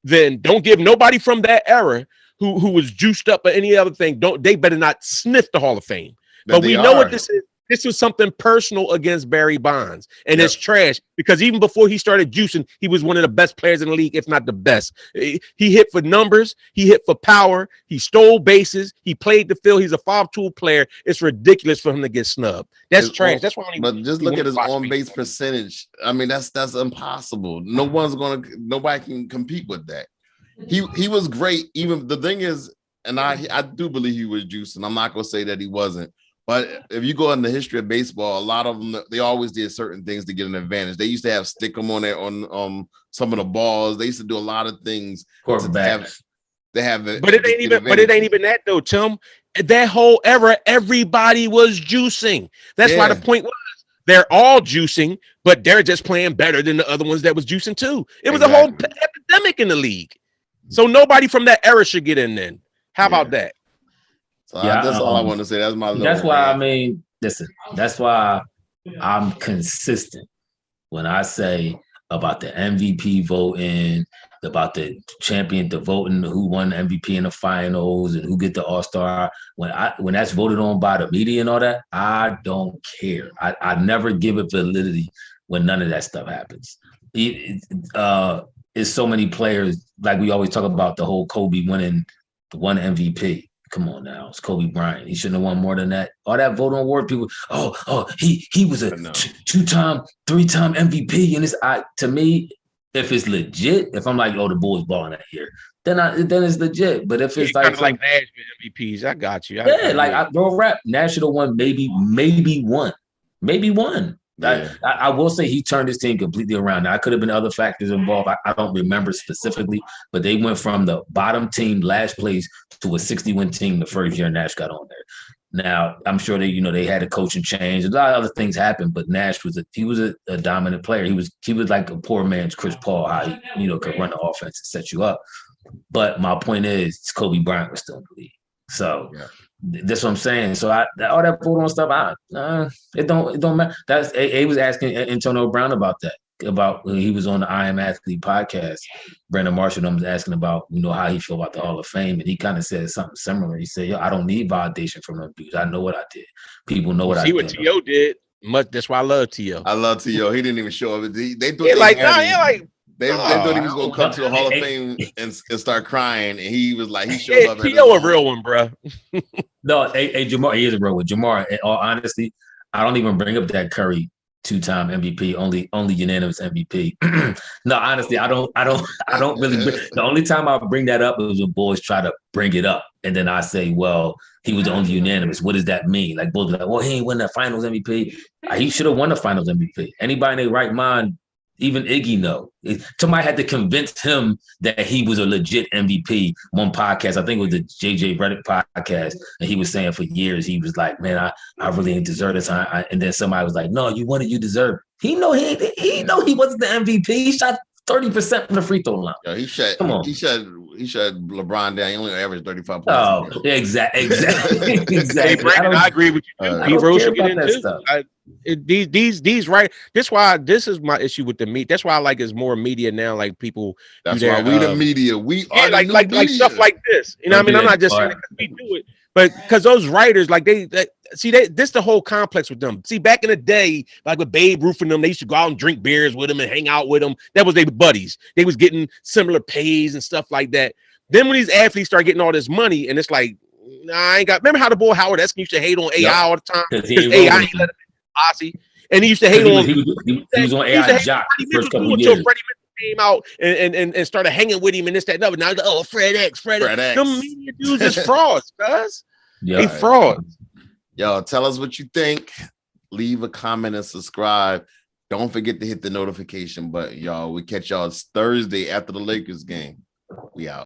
Then don't give nobody from that era who was juiced up or any other thing. They better not sniff the Hall of Fame. But we know what this is. This was something personal against Barry Bonds, and it's trash because even before he started juicing, he was one of the best players in the league, if not the best. He hit for numbers. He hit for power. He stole bases. He played the field. He's a five-tool player. It's ridiculous for him to get snubbed. That's trash. That's why. But just look at his on-base percentage. I mean, that's impossible. Nobody can compete with that. He was great. Even the thing is, and I do believe he was juicing. I'm not gonna say that he wasn't. But if you go in the history of baseball, a lot of them, they always did certain things to get an advantage. They used to have stick them on there on some of the balls. They used to do a lot of things. Quarterbacks. But it ain't even that though, Tim. That whole era, everybody was juicing. That's why the point was they're all juicing, but they're just playing better than the other ones that was juicing too. It was a whole epidemic in the league. So nobody from that era should get in then. How about that? So that's all I want to say. That's my. That's why I mean, listen. That's why I'm consistent when I say about the MVP voting, about the champion, the voting, who won the MVP in the finals, and who get the All-Star. When that's voted on by the media and all that, I don't care. I never give it validity when none of that stuff happens. It's so many players, like we always talk about the whole Kobe winning the one MVP. Come on now, it's Kobe Bryant. He shouldn't have won more than that. All that vote on award people. He was a 2-time, 3-time MVP. And to me, if it's legit, if I'm like, the Bulls balling that year, then it's legit. But if it's kind of like Nash MVPs, I got you. I throw rap. Nash should have won, maybe one. Yeah. I will say he turned his team completely around. Now, I could have been other factors involved. I don't remember specifically, but they went from the bottom team, last place, to a 60-win team the first year Nash got on there. Now, I'm sure they had a coaching change. A lot of other things happened, but Nash was a dominant player. He was like a poor man's Chris Paul, how he could run the offense and set you up. But my point is, Kobe Bryant was still in the league. So that's what I'm saying. So all that vote on stuff, it don't matter. That's A was asking Antonio Brown about that. About when he was on the I Am Athlete podcast. Brandon Marshall was asking about how he feel about the Hall of Fame, and he kind of said something similar. He said, I don't need validation from them dudes. I know what I did. People know what I did. See what T.O. did. That's why I love T.O. I love T.O. He didn't even show up. They thought they thought he was going to come to the Hall of Fame and start crying, and he was like, he showed up. T.O. a real one, bro. No, Jamar, he is a real one. Jamar, in all honesty, I don't even bring up that Curry 2-time MVP, only unanimous MVP. No, honestly, I don't really. The only time I bring that up is when boys try to bring it up, and then I say, well, he was the only unanimous. What does that mean? Like, both like, well, he ain't win the Finals MVP. He should have won the Finals MVP. Anybody in their right mind, even Iggy, know. Somebody had to convince him that he was a legit MVP. One podcast, I think it was the JJ Redick podcast, and he was saying for years, he was like, man, I really ain't deserve this. And then somebody was like, no, you won it, you deserve it. He know he wasn't the MVP. He shot 30% from the free throw line. Yo, he shut LeBron down. He only averaged 35 points. Oh, exactly. Hey, Brandon, I agree with you. I don't care about that stuff. These right. That's why this is my issue with the media. That's why I like it's more media now. Like people. That's why we the media. We are like media. stuff like this. You know what I mean? I'm not just saying it because we do it, but because those writers like this the whole complex with them. See, back in the day, like with Babe Ruth and them, they used to go out and drink beers with them and hang out with them. That was their buddies. They was getting similar pays and stuff like that. Then when these athletes start getting all this money, and it's like, nah, I ain't got. Remember how the boy Howard Eskin used to hate on AI all the time because AI ain't let him posse, and he used to hate on. He was on AI jock first couple of years. Came out and started hanging with him and this, that, and other. Now, Fred X. Them media dudes is frauds, guys. They frauds. Yo, tell us what you think. Leave a comment and subscribe. Don't forget to hit the notification button, y'all. We catch y'all Thursday after the Lakers game. We out.